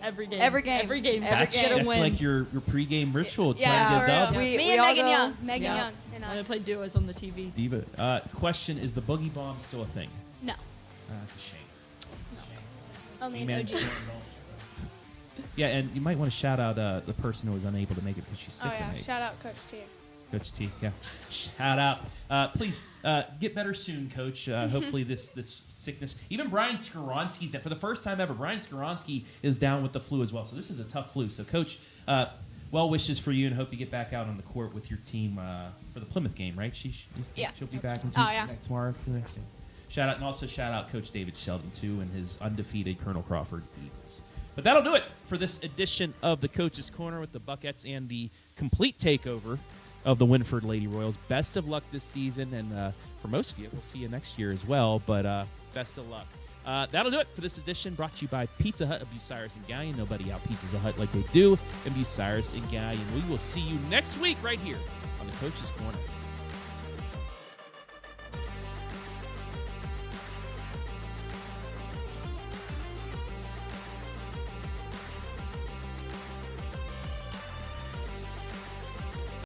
Every game. Every game. Every game. Every That's game. gonna That's win. like your pregame ritual. Yeah, trying to for get a dub. real. We Me and all Megan go- Young. Megan Yeah. Young. And I'm gonna play duos on the TV. Diva. Question, is the boogie bomb still a thing? No. That's a shame. Only You an managed OG. to- Yeah, and you might want to shout out the person who was unable to make it because she's sick Oh, yeah. tonight. Shout out Coach T. Coach T, yeah. Shout out. Please get better soon, Coach. Hopefully this sickness. Even Brian Skoronsky's down. For the first time ever, Brian Skoronsky is down with the flu as well. So this is a tough flu. So, Coach, well wishes for you and hope you get back out on the court with your team for the Plymouth game, right? Yeah. She'll be back in Oh, yeah. tomorrow. Shout out, and also shout out Coach David Sheldon, too, and his undefeated Colonel Crawford Eagles. But that'll do it for this edition of the Coach's Corner with the Buckettes and the complete takeover of the Wynford Lady Royals. Best of luck this season, and for most of you, we'll see you next year as well, but best of luck. That'll do it for this edition, brought to you by Pizza Hut of Bucyrus and Galion. Nobody out-pizzas the Hut like they do in Bucyrus and Galion. We will see you next week right here on the Coach's Corner.